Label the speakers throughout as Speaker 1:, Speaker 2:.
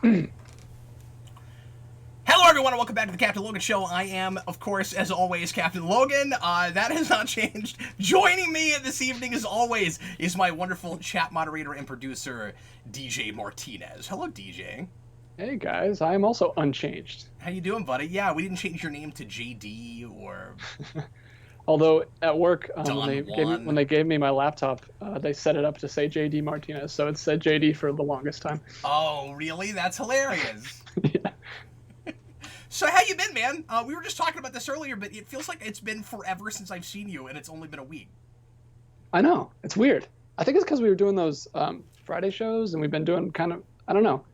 Speaker 1: Hello, everyone, and welcome back to the Captain Logan Show. I am, of course, as always, Captain Logan. That has not changed. Joining me this evening, as always, is my wonderful chat moderator and producer, DJ Martinez. Hello, DJ.
Speaker 2: Hey guys, I am also unchanged.
Speaker 1: How you doing, buddy? Yeah, we didn't change your name to JD or
Speaker 2: Although at work, when
Speaker 1: Don
Speaker 2: they gave me when
Speaker 1: Juan.
Speaker 2: they gave me my laptop, they set it up to say JD Martinez, so it said JD for the longest time.
Speaker 1: Oh, really? That's hilarious.
Speaker 2: Yeah,
Speaker 1: So how you been, man? We were just talking about this earlier, but it feels like it's been forever since I've seen you, and it's only been a week.
Speaker 2: I know it's weird. I think it's because we were doing those Friday shows, and we've been doing kind of I don't know.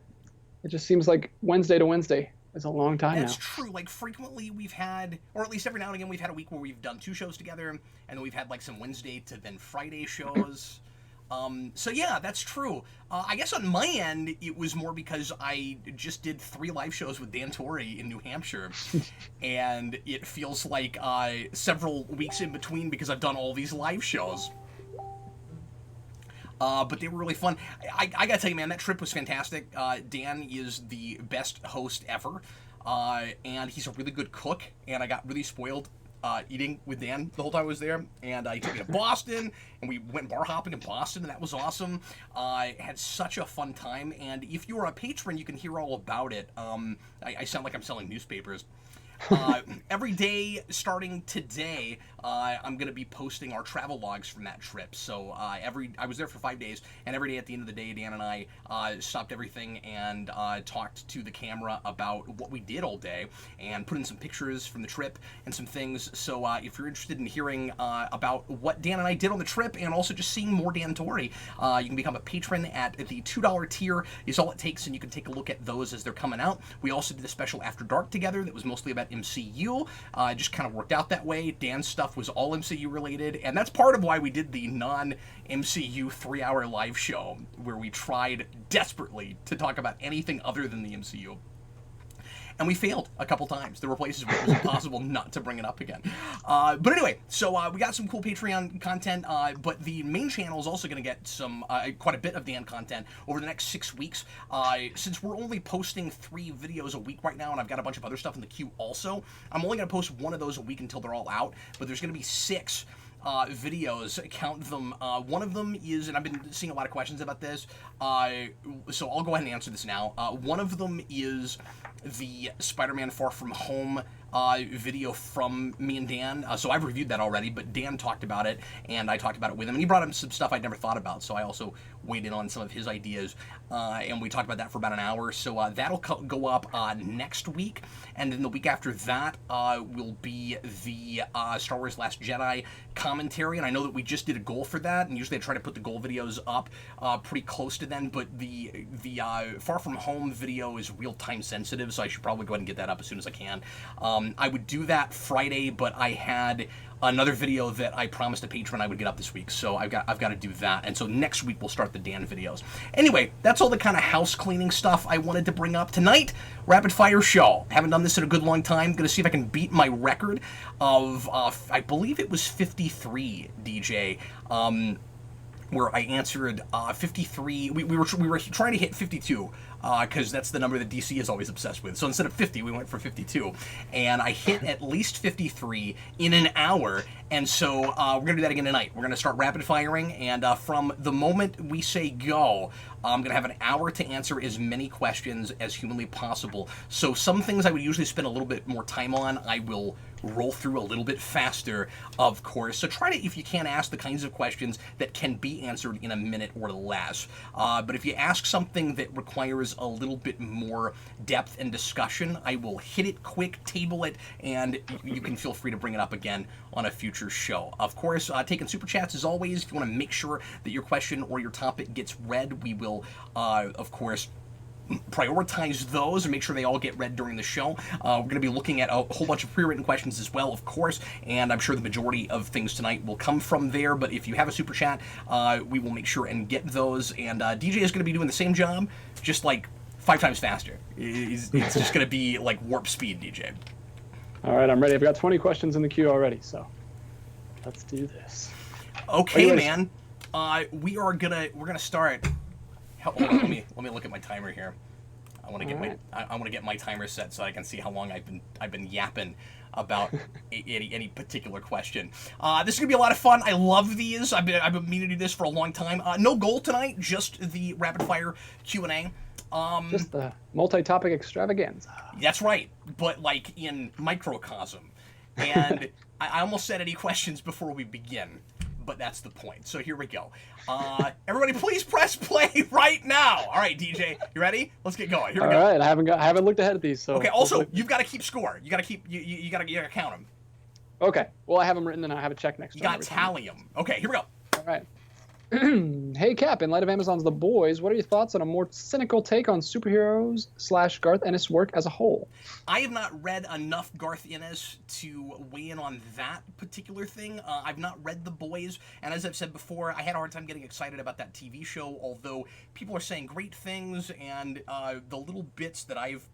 Speaker 2: It just seems like Wednesday to Wednesday is a long time
Speaker 1: That's
Speaker 2: now.
Speaker 1: true. Like frequently we've had, or at least every now and again we've had a week where we've done two shows together, and then we've had like some Wednesday to then Friday shows. So yeah, that's true. I guess on my end it was more because I just did 3 live shows with Dan Torrey in New Hampshire, and it feels like several weeks in between because I've done all these live shows. But they were really fun. I gotta tell you, man, that trip was fantastic. Dan is the best host ever, and he's a really good cook. And I got really spoiled eating with Dan the whole time I was there. And he took me to Boston, and we went bar hopping in Boston, and that was awesome. I had such a fun time. And if you are a patron, you can hear all about it. I sound like I'm selling newspapers. Every day starting today, I'm going to be posting our travel logs from that trip. So I was there for 5 days, and every day at the end of the day, Dan and I stopped everything and talked to the camera about what we did all day and put in some pictures from the trip and some things. So if you're interested in hearing about what Dan and I did on the trip and also just seeing more Dan Torrey, you can become a patron at the $2 tier is all it takes, and you can take a look at those as they're coming out. We also did a special After Dark together that was mostly about MCU. It just kind of worked out that way. Dan's stuff was all MCU related, and that's part of why we did the non-MCU 3-hour live show, where we tried desperately to talk about anything other than the MCU. And we failed a couple times. There were places where it was impossible not to bring it up again. But anyway, so we got some cool Patreon content, but the main channel is also going to get some quite a bit of Dan content over the next 6 weeks. Since we're only posting 3 videos a week right now, and I've got a bunch of other stuff in the queue also, I'm only going to post one of those a week until they're all out, but there's going to be 6 videos, count them. One of them is, and I've been seeing a lot of questions about this, so I'll go ahead and answer this now. One of them is the Spider-Man Far From Home video from me and Dan. So I've reviewed that already, but Dan talked about it, and I talked about it with him, and he brought up some stuff I'd never thought about, so I also weighed in on some of his ideas, and we talked about that for about an hour. So that'll go up next week, and then the week after that will be the Star Wars Last Jedi commentary, and I know that we just did a goal for that, and usually I try to put the goal videos up pretty close to then, but the Far From Home video is real time sensitive, so I should probably go ahead and get that up as soon as I can. I would do that Friday, but I had another video that I promised a patron I would get up this week, so I've got to do that, and so next week we'll start the Dan videos. Anyway, that's all the kind of house cleaning stuff I wanted to bring up tonight. Rapid fire show. Haven't done this in a good long time. Going to see if I can beat my record of I believe it was 53, DJ. Where I answered 53. We were trying to hit 52 because that's the number that DC is always obsessed with. So instead of 50, we went for 52, and I hit at least 53 in an hour. And so we're gonna do that again tonight. We're gonna start rapid firing, and from the moment we say go, I'm gonna have an hour to answer as many questions as humanly possible. So some things I would usually spend a little bit more time on, I will roll through a little bit faster, of course. So try to, if you can, ask the kinds of questions that can be answered in a minute or less. But if you ask something that requires a little bit more depth and discussion, I will hit it quick, table it, and you can feel free to bring it up again on a future show. Of course, taking super chats as always. If you want to make sure that your question or your topic gets read, we will, of course, prioritize those and make sure they all get read during the show. We're going to be looking at a whole bunch of pre-written questions as well, of course, and I'm sure the majority of things tonight will come from there, but if you have a super chat, we will make sure and get those, and DJ is going to be doing the same job, just like 5 times faster. It's just going to be like warp speed, DJ.
Speaker 2: All right, I'm ready. I've got 20 questions in the queue already, so let's do this.
Speaker 1: Okay, man. We're gonna start. Hold on, let me look at my timer here. I want to
Speaker 2: All
Speaker 1: get
Speaker 2: right.
Speaker 1: I want to get my timer set so I can see how long I've been yapping about any particular question. This is gonna be a lot of fun. I love these. I've been meaning to do this for a long time. No goal tonight, just the rapid fire Q&A.
Speaker 2: Just the multi-topic extravaganza.
Speaker 1: That's right, but like in microcosm. And I almost said any questions before we begin, but that's the point. So here we go. Everybody, please press play right now. All right, DJ, you ready? Let's get going. Here we go.
Speaker 2: All right, I haven't looked ahead at these. So
Speaker 1: okay. Also, you've got to keep score. You got to keep you got to count them.
Speaker 2: Okay. Well, I have them written and I have a check next to
Speaker 1: You
Speaker 2: them
Speaker 1: got
Speaker 2: every
Speaker 1: to
Speaker 2: time.
Speaker 1: tally them. Okay, here we go.
Speaker 2: All right. Hey Cap, in light of Amazon's The Boys, what are your thoughts on a more cynical take on superheroes / Garth Ennis' work as a whole?
Speaker 1: I have not read enough Garth Ennis to weigh in on that particular thing. I've not read The Boys, and as I've said before, I had a hard time getting excited about that TV show, although people are saying great things, and the little bits that I've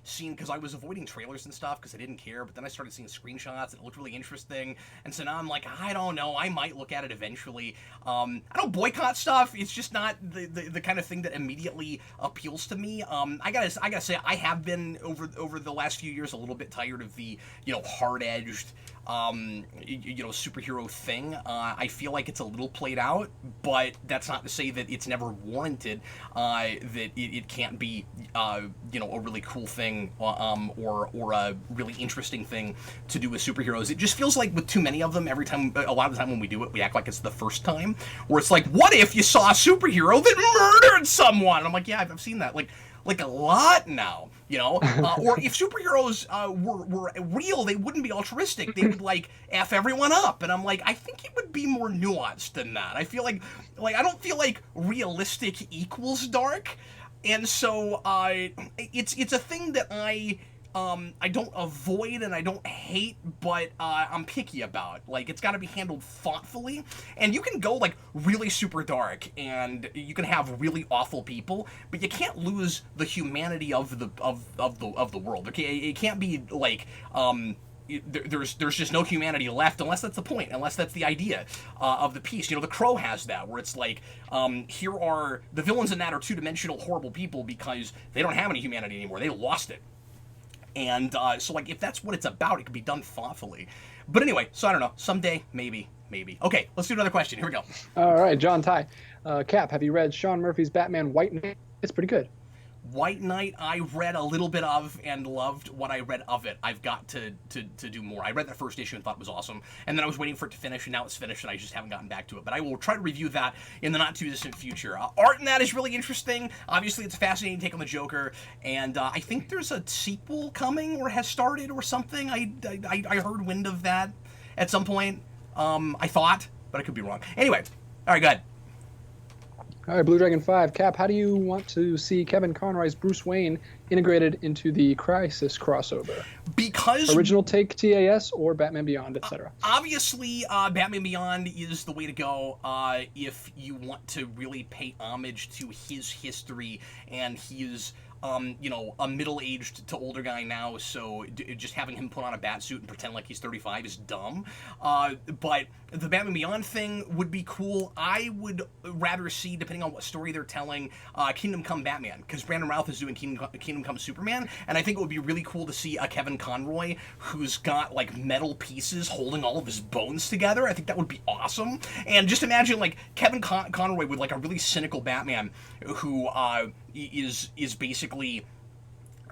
Speaker 1: seen, because I was avoiding trailers and stuff because I didn't care, but then I started seeing screenshots and it looked really interesting, and so now I'm like, I don't know, I might look at it eventually. I don't boycott stuff. It's just not the kind of thing that immediately appeals to me. I gotta say, I have been over the last few years a little bit tired of the hard-edged superhero thing. I feel like it's a little played out, but that's not to say that it's never warranted, that it can't be a really cool thing, or a really interesting thing to do with superheroes. It just feels like with too many of them, every time, a lot of the time when we do it, we act like it's the first time, where it's like, what if you saw a superhero that murdered someone? And I'm like, yeah, I've seen that like a lot now, or if superheroes were real, they wouldn't be altruistic. They would like F everyone up. And I'm like, I think it would be more nuanced than that. I feel like I don't feel like realistic equals dark. And so it's a thing that I don't avoid and I don't hate, but I'm picky about. Like, it's got to be handled thoughtfully, and you can go like really super dark, and you can have really awful people, but you can't lose the humanity of the world. Okay, it can't be like there's just no humanity left, unless that's the point, unless that's the idea of the piece. The Crow has that, where it's like, here are the villains in that are two-dimensional horrible people because they don't have any humanity anymore. They lost it. And so, like, if that's what it's about, it can be done thoughtfully. But anyway, so I don't know. Someday, maybe. Okay, let's do another question. Here we go.
Speaker 2: All right, John Ty. Cap, have you read Sean Murphy's Batman White Knight? It's pretty good.
Speaker 1: White Knight, I read a little bit of and loved what I read of it. I've got to do more. I read that first issue and thought it was awesome, and then I was waiting for it to finish, and now it's finished, and I just haven't gotten back to it. But I will try to review that in the not-too-distant future. Art in that is really interesting. Obviously, it's a fascinating take on the Joker, and I think there's a sequel coming, or has started, or something. I heard wind of that at some point. I thought, but I could be wrong. Anyway, all right, go ahead.
Speaker 2: All right, Blue Dragon 5. Cap, how do you want to see Kevin Conroy's Bruce Wayne integrated into the Crisis crossover?
Speaker 1: Because
Speaker 2: original take TAS or Batman Beyond, etc.
Speaker 1: Obviously, Batman Beyond is the way to go if you want to really pay homage to his history, and he's a middle-aged to older guy now, so just having him put on a bat suit and pretend like he's 35 is dumb. But the Batman Beyond thing would be cool. I would rather see, depending on what story they're telling, Kingdom Come Batman, because Brandon Routh is doing Kingdom Come Superman, and I think it would be really cool to see a Kevin Conroy who's got like metal pieces holding all of his bones together. I think that would be awesome. And just imagine like Kevin Conroy with like a really cynical Batman who is basically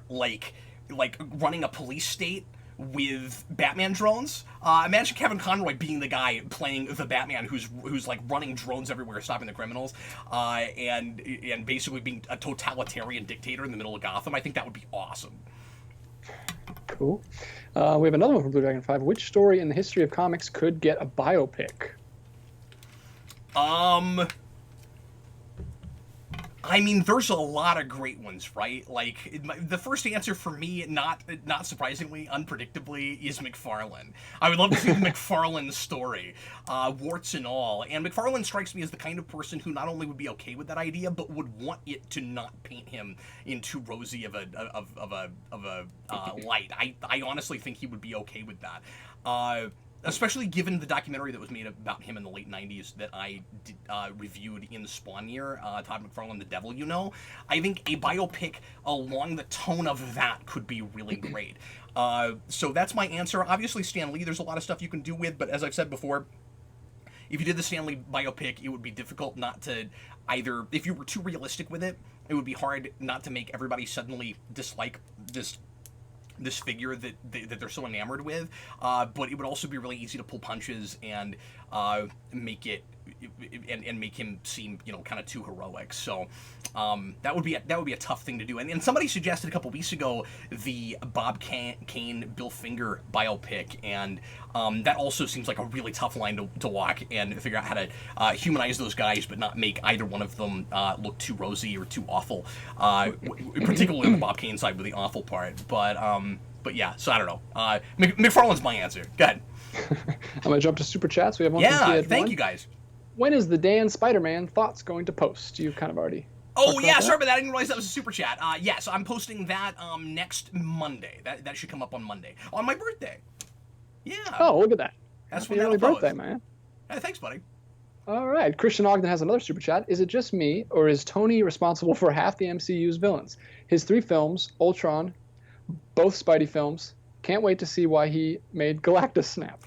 Speaker 1: like running a police state with Batman drones. Imagine Kevin Conroy being the guy playing the Batman who's like running drones everywhere, stopping the criminals, and basically being a totalitarian dictator in the middle of Gotham. I think that would be awesome.
Speaker 2: Cool. We have another one from Blue Dragon 5. Which story in the history of comics could get a biopic?
Speaker 1: I mean, there's a lot of great ones, right? Like, the first answer for me, not surprisingly, unpredictably, is McFarlane. I would love to see the McFarlane story, warts and all. And McFarlane strikes me as the kind of person who not only would be okay with that idea, but would want it to not paint him in too rosy of a light. I honestly think he would be okay with that. especially given the documentary that was made about him in the late 90s that I reviewed in the Spawn year, Todd McFarlane, The Devil You Know. I think a biopic along the tone of that could be really great. So that's my answer. Obviously, Stan Lee, there's a lot of stuff you can do with, but as I've said before, if you did the Stan Lee biopic, it would be difficult not to either, if you were too realistic with it, it would be hard not to make everybody suddenly dislike this figure that they're so enamored with, but it would also be really easy to pull punches and make it and make him seem, you know, kind of too heroic. So that would be a tough thing to do. And somebody suggested a couple weeks ago the Bob Kane Bill Finger biopic, and that also seems like a really tough line to walk and figure out how to humanize those guys, but not make either one of them look too rosy or too awful. Particularly the Bob Kane side with the awful part. But yeah, so I don't know. McFarlane's my answer. Go ahead.
Speaker 2: I'm gonna jump to super chats. We have one.
Speaker 1: Yeah, thank you guys.
Speaker 2: When is the Dan Spider-Man thoughts going to post? You've kind of already.
Speaker 1: Oh yeah, sorry about that. I didn't realize that was a super chat. Yeah, so I'm posting that next Monday. That should come up on Monday on my birthday. Yeah.
Speaker 2: Oh, look at that.
Speaker 1: That's
Speaker 2: Happy early birthday, man.
Speaker 1: Hey, thanks, buddy.
Speaker 2: All right. Christian Ogden has another super chat. Is it just me, or is Tony responsible for half the MCU's villains? His 3 films, Ultron, both Spidey films. Can't wait to see why he made Galactus snap.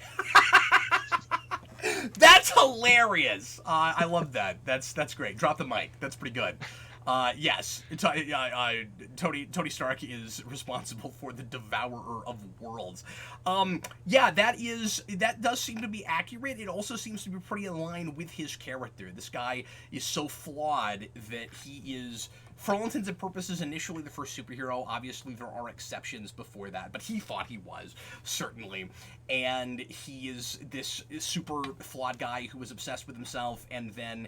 Speaker 1: That's hilarious. I love that. That's great. Drop the mic. That's pretty good. Yes, Tony Stark is responsible for the Devourer of Worlds. Yeah, that does seem to be accurate. It also seems to be pretty in line with his character. This guy is so flawed that he is, for all intents and purposes, initially the first superhero. Obviously, there are exceptions before that, but he thought he was, certainly. And he is this super flawed guy who is obsessed with himself, and then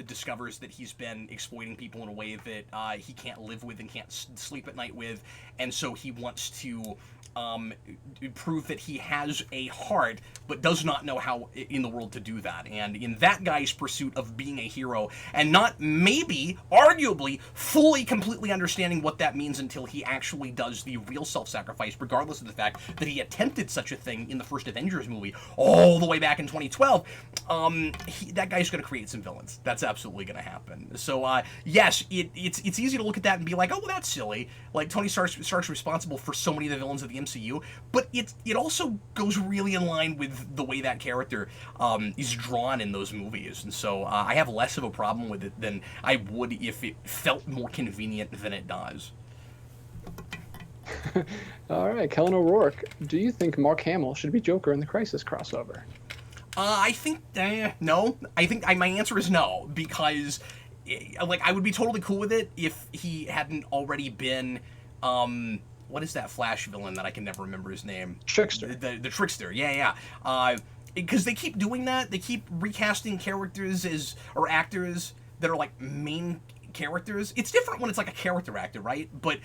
Speaker 1: discovers that he's been exploiting people in a way that he can't live with and can't sleep at night with, and so he wants to prove that he has a heart, but does not know how in the world to do that. And in that guy's pursuit of being a hero, and not maybe, arguably, fully, completely understanding what that means until he actually does the real self-sacrifice, regardless of the fact that he attempted such a thing in the first Avengers movie all the way back in 2012, that guy's going to create some villains. That's absolutely going to happen. So, yes, it's easy to look at that and be like, oh, well, that's silly. Like, Tony Stark's responsible for so many of the villains of the MCU, but it also goes really in line with the way that character is drawn in those movies. And so I have less of a problem with it than I would if it felt more convenient than it does.
Speaker 2: All right, Kellen O'Rourke, do you think Mark Hamill should be Joker in the Crisis crossover?
Speaker 1: I think no. I think my answer is no, because like I would be totally cool with it if he hadn't already been what is that Flash villain that I can never remember his name?
Speaker 2: Trickster.
Speaker 1: The Trickster. Yeah. Because they keep doing that. They keep recasting characters or actors that are like main characters. It's different when it's like a character actor, right? But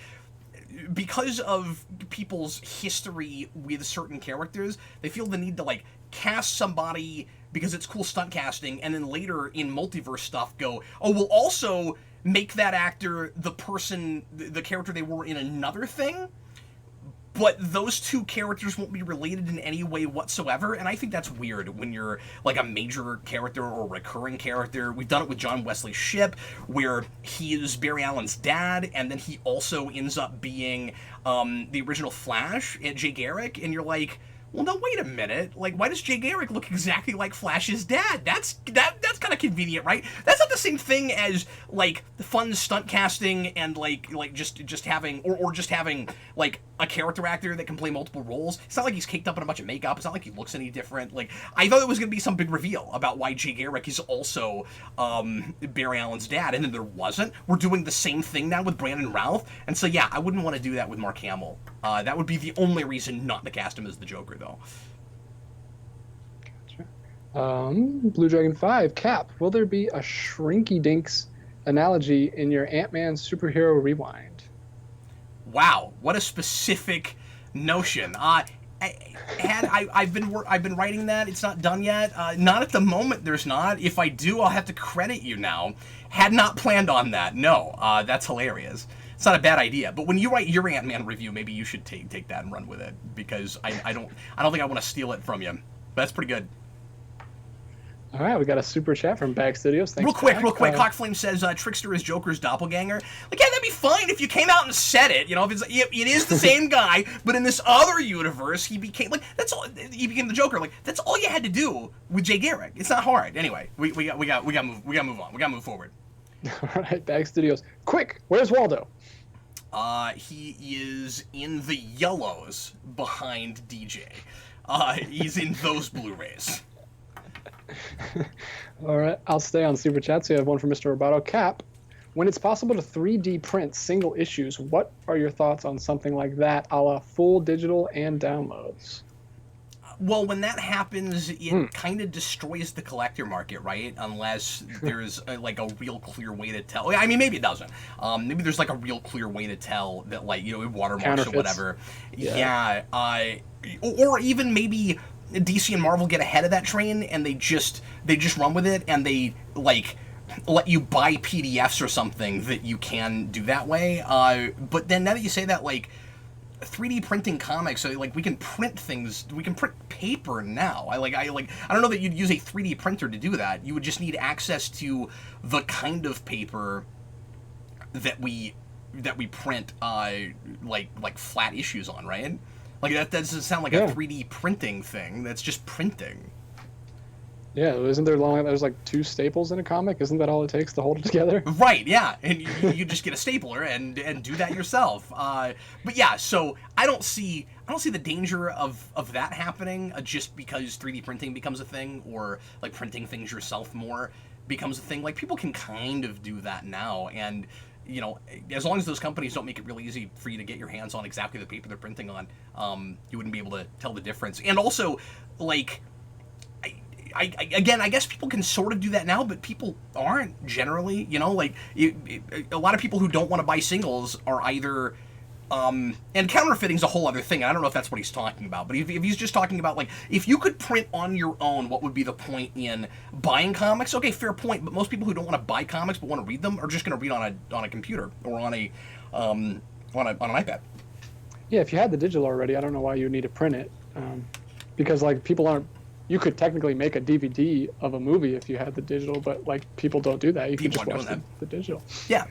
Speaker 1: because of people's history with certain characters, they feel the need to like cast somebody because it's cool stunt casting, and then later in multiverse stuff go, oh, we'll also make that actor the person, the character they were in another thing, but those two characters won't be related in any way whatsoever. And I think that's weird when you're like a major character or a recurring character. We've done it with John Wesley Shipp, where he is Barry Allen's dad, and then he also ends up being the original Flash, Jay Garrick, and you're like, well, no, wait a minute. Like, why does Jay Garrick look exactly like Flash's dad? That's kind of convenient, right? That's not the same thing as like fun stunt casting and like just having or just having like a character actor that can play multiple roles. It's not like he's caked up in a bunch of makeup. It's not like he looks any different. Like, I thought it was going to be some big reveal about why Jay Garrick is also Barry Allen's dad, and then there wasn't. We're doing the same thing now with Brandon Routh, and so yeah, I wouldn't want to do that with Mark Hamill. That would be the only reason not to cast him as the Joker, though.
Speaker 2: Gotcha. Blue Dragon 5, Cap, will there be a Shrinky Dinks analogy in your Ant-Man superhero rewind?
Speaker 1: Wow, what a specific notion. I've been writing that. It's not done yet. Not at the moment. There's not. If I do, I'll have to credit you now. Had not planned on that. No. That's hilarious. It's not a bad idea. But when you write your Ant-Man review, maybe you should take that and run with it, because I don't think I want to steal it from you. But that's pretty good.
Speaker 2: All right, we got a super chat from Bag Studios. Thanks,
Speaker 1: Real quick. Hawkflame says Trickster is Joker's doppelganger. Like, yeah, that'd be fine if you came out and said it. You know, if it is the same guy, but in this other universe, he became he became the Joker. Like, that's all you had to do with Jay Garrick. It's not hard. Anyway, we got to move on. We got to move forward.
Speaker 2: All right, Bag Studios. Quick, where's Waldo?
Speaker 1: He is in the yellows behind DJ. He's in those Blu-rays.
Speaker 2: All right, I'll stay on Super Chats. So you have one from Mr. Roboto. Cap, when it's possible to 3D print single issues, what are your thoughts on something like that, a la full digital and downloads?
Speaker 1: Well, when that happens, it kind of destroys the collector market, right? Unless there's a real clear way to tell. I mean, maybe it doesn't. Maybe there's like a real clear way to tell that, like, you know, watermarks or whatever. Yeah. Or even maybe DC and Marvel get ahead of that train and they just run with it, and they like let you buy PDFs or something that you can do that way. But then now that you say that, like, 3D printing comics, so like we can print things, we can print paper now. I don't know that you'd use a 3D printer to do that. You would just need access to the kind of paper that we print like flat issues on, right? Like that doesn't sound like a 3D printing thing. That's just printing.
Speaker 2: Yeah, isn't there there's like 2 staples in a comic? Isn't that all it takes to hold it together?
Speaker 1: Right, yeah, and you just get a stapler and do that yourself. But yeah, so I don't see the danger of that happening just because 3D printing becomes a thing, or like printing things yourself more becomes a thing. Like, people can kind of do that now, and you know, as long as those companies don't make it really easy for you to get your hands on exactly the paper they're printing on, you wouldn't be able to tell the difference. And also, like, I guess people can sort of do that now, but people aren't generally, you know, like, a lot of people who don't want to buy singles are either, and counterfeiting's a whole other thing. I don't know if that's what he's talking about, but if he's just talking about, like, if you could print on your own, what would be the point in buying comics? Okay, fair point, but most people who don't want to buy comics but want to read them are just going to read on a computer or on an iPad.
Speaker 2: Yeah, if you had the digital already, I don't know why you need to print it, because like people aren't. You could technically make a DVD of a movie if you had the digital, but like people don't do that. You can just watch the digital.
Speaker 1: Yeah.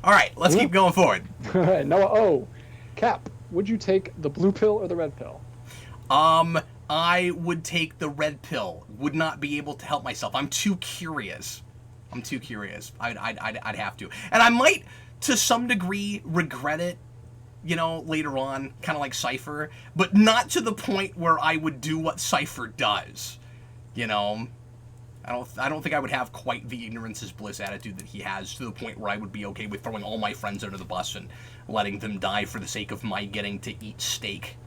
Speaker 1: All right, let's keep going forward.
Speaker 2: All right, Noah O. Cap, would you take the blue pill or the red pill?
Speaker 1: I would take the red pill. Would not be able to help myself. I'm too curious. I'd have to, and I might to some degree regret it, you know, later on, kind of like Cypher, but not to the point where I would do what Cypher does, you know. I don't think I would have quite the ignorance is bliss attitude that he has, to the point where I would be okay with throwing all my friends under the bus and letting them die for the sake of my getting to eat steak.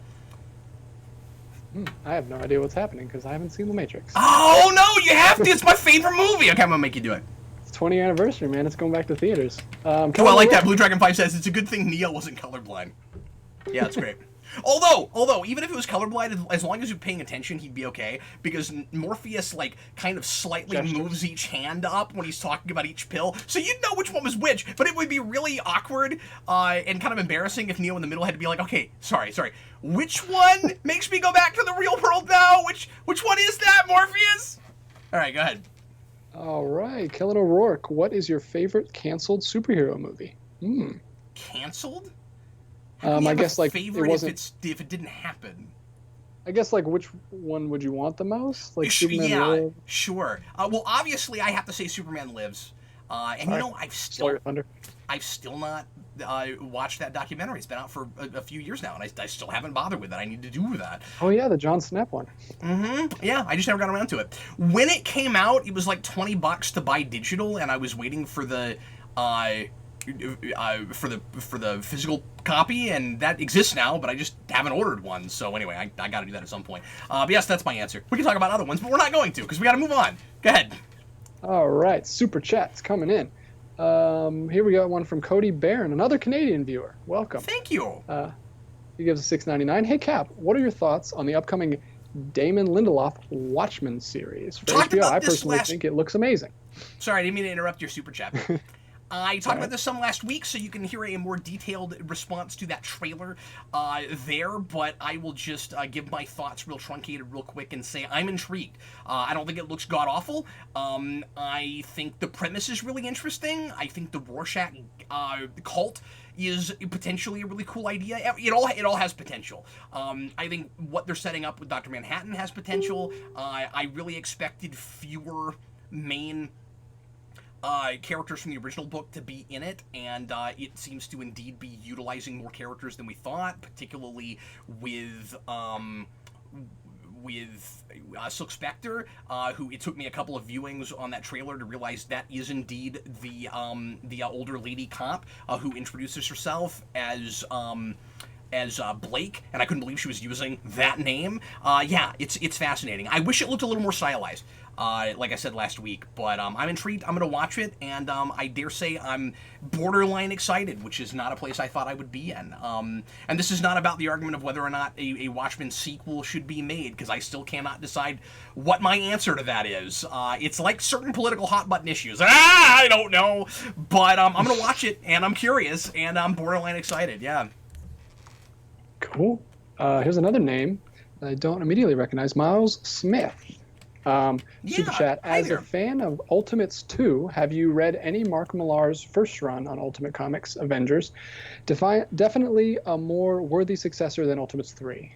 Speaker 2: I have no idea what's happening because I haven't seen The Matrix.
Speaker 1: Oh no, you have to! It's my favorite movie! Okay, I'm gonna make you do it.
Speaker 2: It's 20th anniversary, man. It's going back to theaters.
Speaker 1: I like that. Blue Dragon 5 says it's a good thing Neo wasn't colorblind. Yeah, that's great. Although, even if it was colorblind, as long as you're paying attention, he'd be okay, because Morpheus, like, kind of slightly moves each hand up when he's talking about each pill, so you'd know which one was which, but it would be really awkward, and kind of embarrassing if Neo in the middle had to be like, okay, sorry, which one makes me go back to the real world now? Which one is that, Morpheus? Alright, go ahead.
Speaker 2: Alright, Kellen O'Rourke, what is your favorite canceled superhero movie?
Speaker 1: Canceled?
Speaker 2: I guess like it wasn't
Speaker 1: if it didn't happen.
Speaker 2: I guess like which one would you want the most? Like
Speaker 1: Superman
Speaker 2: Lives?
Speaker 1: Sure. Well, obviously I have to say Superman Lives. And you know, I've still not watched that documentary. It's been out for a few years now, and I still haven't bothered with it. I need to do that.
Speaker 2: Oh yeah, the John Snap one.
Speaker 1: Yeah, I just never got around to it. When it came out, it was like $20 to buy digital, and I was waiting for the physical copy, and that exists now, but I just haven't ordered one. So anyway, I got to do that at some point. But yes, that's my answer. We can talk about other ones, but we're not going to, because we got to move on. Go ahead.
Speaker 2: All right, super chats coming in. Here we got one from Cody Barron, another Canadian viewer. Welcome.
Speaker 1: Thank you.
Speaker 2: He gives us $6.99. Hey Cap, what are your thoughts on the upcoming Damon Lindelof Watchmen series for HBO? I personally think it looks amazing.
Speaker 1: Sorry, I didn't mean to interrupt your super chat. I talked about this some last week, so you can hear a more detailed response to that trailer there, but I will just give my thoughts real truncated, real quick, and say I'm intrigued. I don't think it looks god-awful. I think the premise is really interesting. I think the Rorschach cult is potentially a really cool idea. It all has potential. I think what they're setting up with Dr. Manhattan has potential. I really expected fewer main characters from the original book to be in it, and it seems to indeed be utilizing more characters than we thought, particularly with Silk Spectre, who it took me a couple of viewings on that trailer to realize that is indeed the older lady cop who introduces herself as Blake, and I couldn't believe she was using that name. Yeah, it's fascinating. I wish it looked a little more stylized, like I said last week, but I'm intrigued. I'm going to watch it, and I dare say I'm borderline excited, which is not a place I thought I would be in. And this is not about the argument of whether or not a Watchmen sequel should be made, because I still cannot decide what my answer to that is. It's like certain political hot-button issues. I don't know, but I'm going to watch it, and I'm curious, and I'm borderline excited, yeah.
Speaker 2: Cool. Here's another name that I don't immediately recognize, Miles Smith. Super Chat. As a fan of Ultimates 2, have you read any Mark Millar's first run on Ultimate Comics Avengers? Definitely a more worthy successor than Ultimates 3.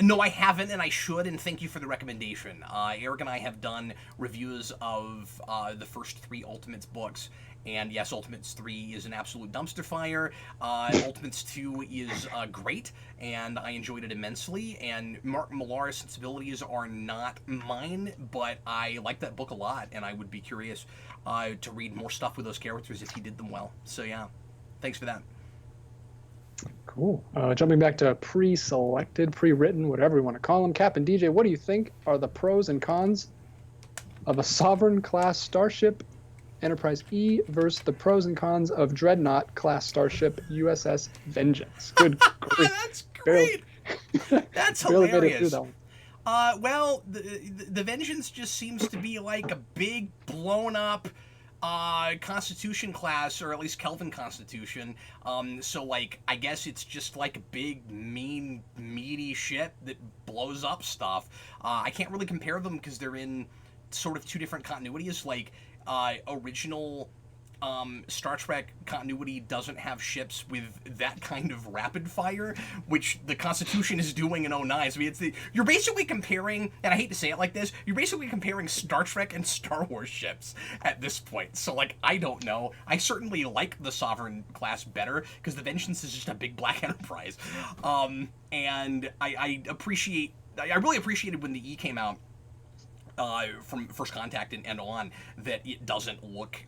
Speaker 1: No, I haven't, and I should, and thank you for the recommendation. Eric and I have done reviews of the first 3 Ultimates books, and yes, Ultimates 3 is an absolute dumpster fire. Ultimates 2 is great, and I enjoyed it immensely, and Mark Millar's sensibilities are not mine, but I like that book a lot, and I would be curious to read more stuff with those characters if he did them well. So yeah, thanks for that.
Speaker 2: Cool. Jumping back to pre-selected, pre-written, whatever you want to call them. Cap and DJ, what do you think are the pros and cons of a Sovereign-class starship Enterprise E versus the pros and cons of Dreadnought-class starship USS Vengeance? Good grief.
Speaker 1: That's great. That's hilarious.
Speaker 2: Barely made it through that one.
Speaker 1: Well, the Vengeance just seems to be like a big, blown-up Constitution class, or at least Kelvin Constitution. So, like, I guess it's just like a big, mean, meaty ship that blows up stuff. I can't really compare them because they're in sort of 2 different continuities. Like, original Star Trek continuity doesn't have ships with that kind of rapid fire, which the Constitution is doing in 09. So you're basically comparing, and I hate to say it like this, you're basically comparing Star Trek and Star Wars ships at this point. So, like, I don't know. I certainly like the Sovereign class better, because the Vengeance is just a big black Enterprise. And I really appreciated when the E came out, from First Contact and on, that it doesn't look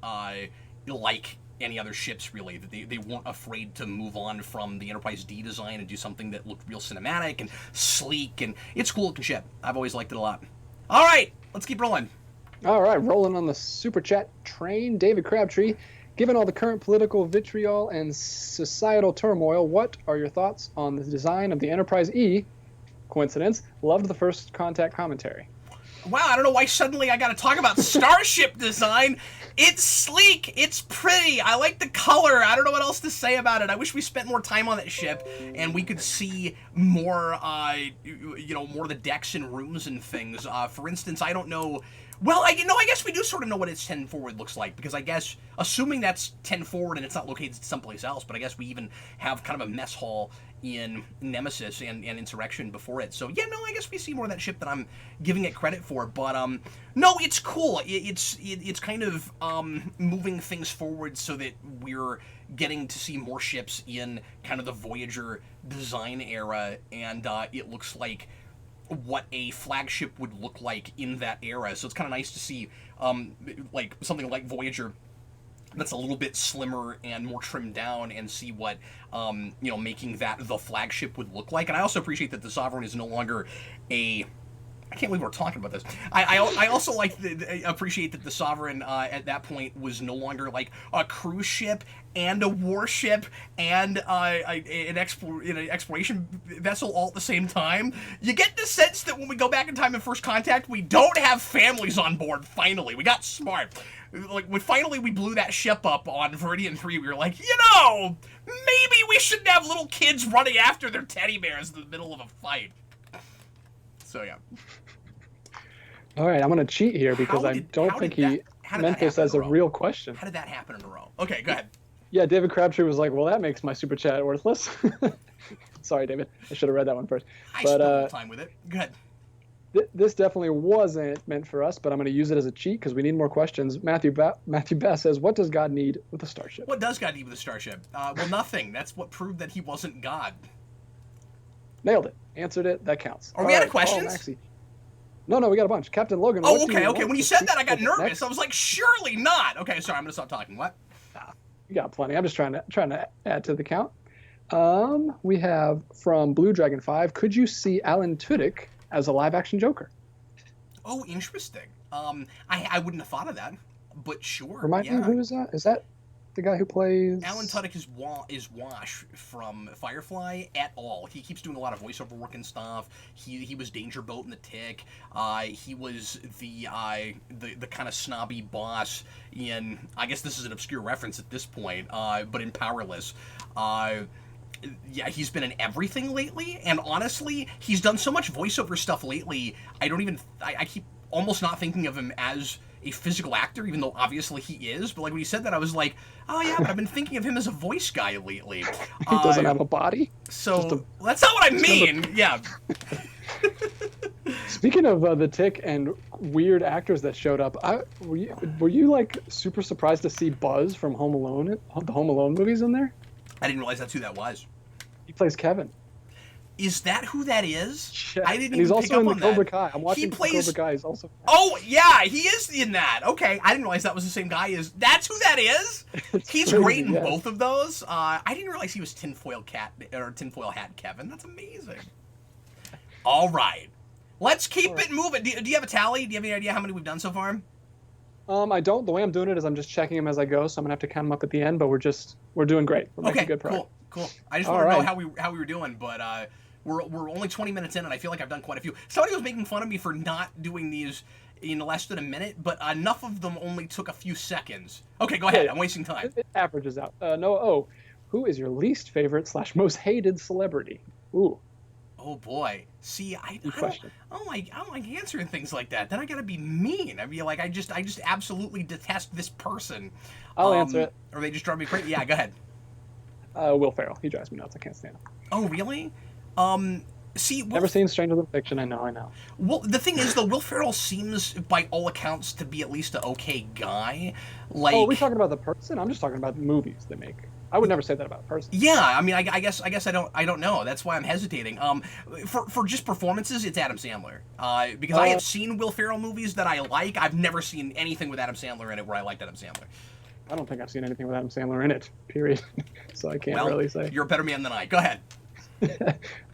Speaker 1: like any other ships, really. That they weren't afraid to move on from the Enterprise D design and do something that looked real cinematic and sleek, and it's a cool looking ship. I've always liked it a lot. All right, let's keep rolling.
Speaker 2: All right, rolling on the Super Chat train. David Crabtree, given all the current political vitriol and societal turmoil, what are your thoughts on the design of the Enterprise E? Coincidence. Loved the First Contact commentary.
Speaker 1: Wow, I don't know why suddenly I gotta talk about starship design. It's sleek, it's pretty, I like the color, I don't know what else to say about it. I wish we spent more time on that ship and we could see more, more of the decks and rooms and things. For instance, I don't know. Well, I guess we do sort of know what its 10 forward looks like, because I guess, assuming that's 10 forward and it's not located someplace else, but I guess we even have kind of a mess hall in Nemesis and Insurrection before it. So, yeah, no, I guess we see more of that ship than I'm giving it credit for. But, no, it's cool. It's kind of moving things forward so that we're getting to see more ships in kind of the Voyager design era, and it looks like what a flagship would look like in that era. So it's kind of nice to see like something like Voyager that's a little bit slimmer and more trimmed down, and see what making that the flagship would look like. And I also appreciate that the Sovereign is no longer a I can't believe we're talking about this. I also appreciate that the Sovereign at that point was no longer like a cruise ship and a warship and an exploration vessel all at the same time. You get the sense that when we go back in time in First Contact, we don't have families on board. Finally, we got smart. Like when finally we blew that ship up on Viridian 3, we were like, maybe we shouldn't have little kids running after their teddy bears in the middle of a fight. So yeah.
Speaker 2: All right, I'm gonna cheat here because I don't think he meant this as a real question.
Speaker 1: How did that happen in a row? Okay, go ahead.
Speaker 2: Yeah, David Crabtree was like, "Well, that makes my super chat worthless." Sorry, David. I should have read that one first.
Speaker 1: I spent a little time with it. Go ahead.
Speaker 2: This definitely wasn't meant for us, but I'm going to use it as a cheat because we need more questions. Matthew Bass says, "What does God need with a starship?"
Speaker 1: What does God need with a starship? Well, nothing. That's what proved that he wasn't God.
Speaker 2: Nailed it. Answered it. That counts.
Speaker 1: Are we out of questions?
Speaker 2: No, we got a bunch. Captain Logan.
Speaker 1: Oh, okay. When you said that, I got nervous. Next? I was like, surely not. Okay, sorry. I'm going to stop talking. What?
Speaker 2: You got plenty. I'm just trying to add to the count. We have from Blue Dragon 5, could you see Alan Tudyk as a live-action Joker?
Speaker 1: Oh, interesting. I wouldn't have thought of that, but sure.
Speaker 2: Remind me, who is that? Is that the guy who plays...
Speaker 1: Alan Tudyk is Wash from Firefly et al. He keeps doing a lot of voiceover work and stuff. He was Danger Boat in The Tick. He was the kind of snobby boss in... I guess this is an obscure reference at this point, but in Powerless. Yeah, he's been in everything lately, and honestly, he's done so much voiceover stuff lately, I keep almost not thinking of him as a physical actor, even though obviously he is, but like when you said that, I was like, oh yeah, but I've been thinking of him as a voice guy lately.
Speaker 2: He doesn't have a body?
Speaker 1: So, that's not what I mean, yeah.
Speaker 2: Speaking of The Tick and weird actors that showed up, were you like super surprised to see Buzz from Home Alone, the Home Alone movies in there?
Speaker 1: I didn't realize that's who that was.
Speaker 2: He plays Kevin.
Speaker 1: Is that who that is?
Speaker 2: Yeah.
Speaker 1: I didn't
Speaker 2: even
Speaker 1: pick
Speaker 2: pick up on that. He's also in the Cobra Kai. I'm watching Cobra Kai. He's also...
Speaker 1: Oh, yeah, he is in that. Okay, I didn't realize that was the same guy as... That's who that is? He's crazy, great in both of those. I didn't realize he was Tinfoil Hat Kevin. That's amazing. All right. Let's keep it moving. Do you have a tally? Do you have any idea how many we've done so far?
Speaker 2: I don't. The way I'm doing it is I'm just checking them as I go, so I'm gonna have to count them up at the end. But we're doing great. We're making good progress.
Speaker 1: Cool. I just want to know how we were doing, but we're only 20 minutes in, and I feel like I've done quite a few. Somebody was making fun of me for not doing these in less than a minute, but enough of them only took a few seconds. Okay, go ahead. I'm wasting time.
Speaker 2: It averages out. Who is your least favorite / most hated celebrity? Ooh.
Speaker 1: Oh boy. See, I don't like answering things like that. Then I gotta be mean. I mean, like I just absolutely detest this person.
Speaker 2: I'll answer it.
Speaker 1: Or they just drive me crazy. Yeah, go ahead.
Speaker 2: Will Ferrell. He drives me nuts. I can't stand him.
Speaker 1: Oh really? See,
Speaker 2: never seen Stranger Than Fiction. I know.
Speaker 1: Well, the thing is, though, Will Ferrell seems, by all accounts, to be at least an okay guy. Like,
Speaker 2: are we talking about the person? I'm just talking about the movies they make. I would never say that about a person.
Speaker 1: Yeah, I mean, I guess I don't know. That's why I'm hesitating. For just performances, it's Adam Sandler. Because I have seen Will Ferrell movies that I like. I've never seen anything with Adam Sandler in it where I liked Adam Sandler.
Speaker 2: I don't think I've seen anything with Adam Sandler in it. Period. So I can't really say.
Speaker 1: You're a better man than I. Go ahead.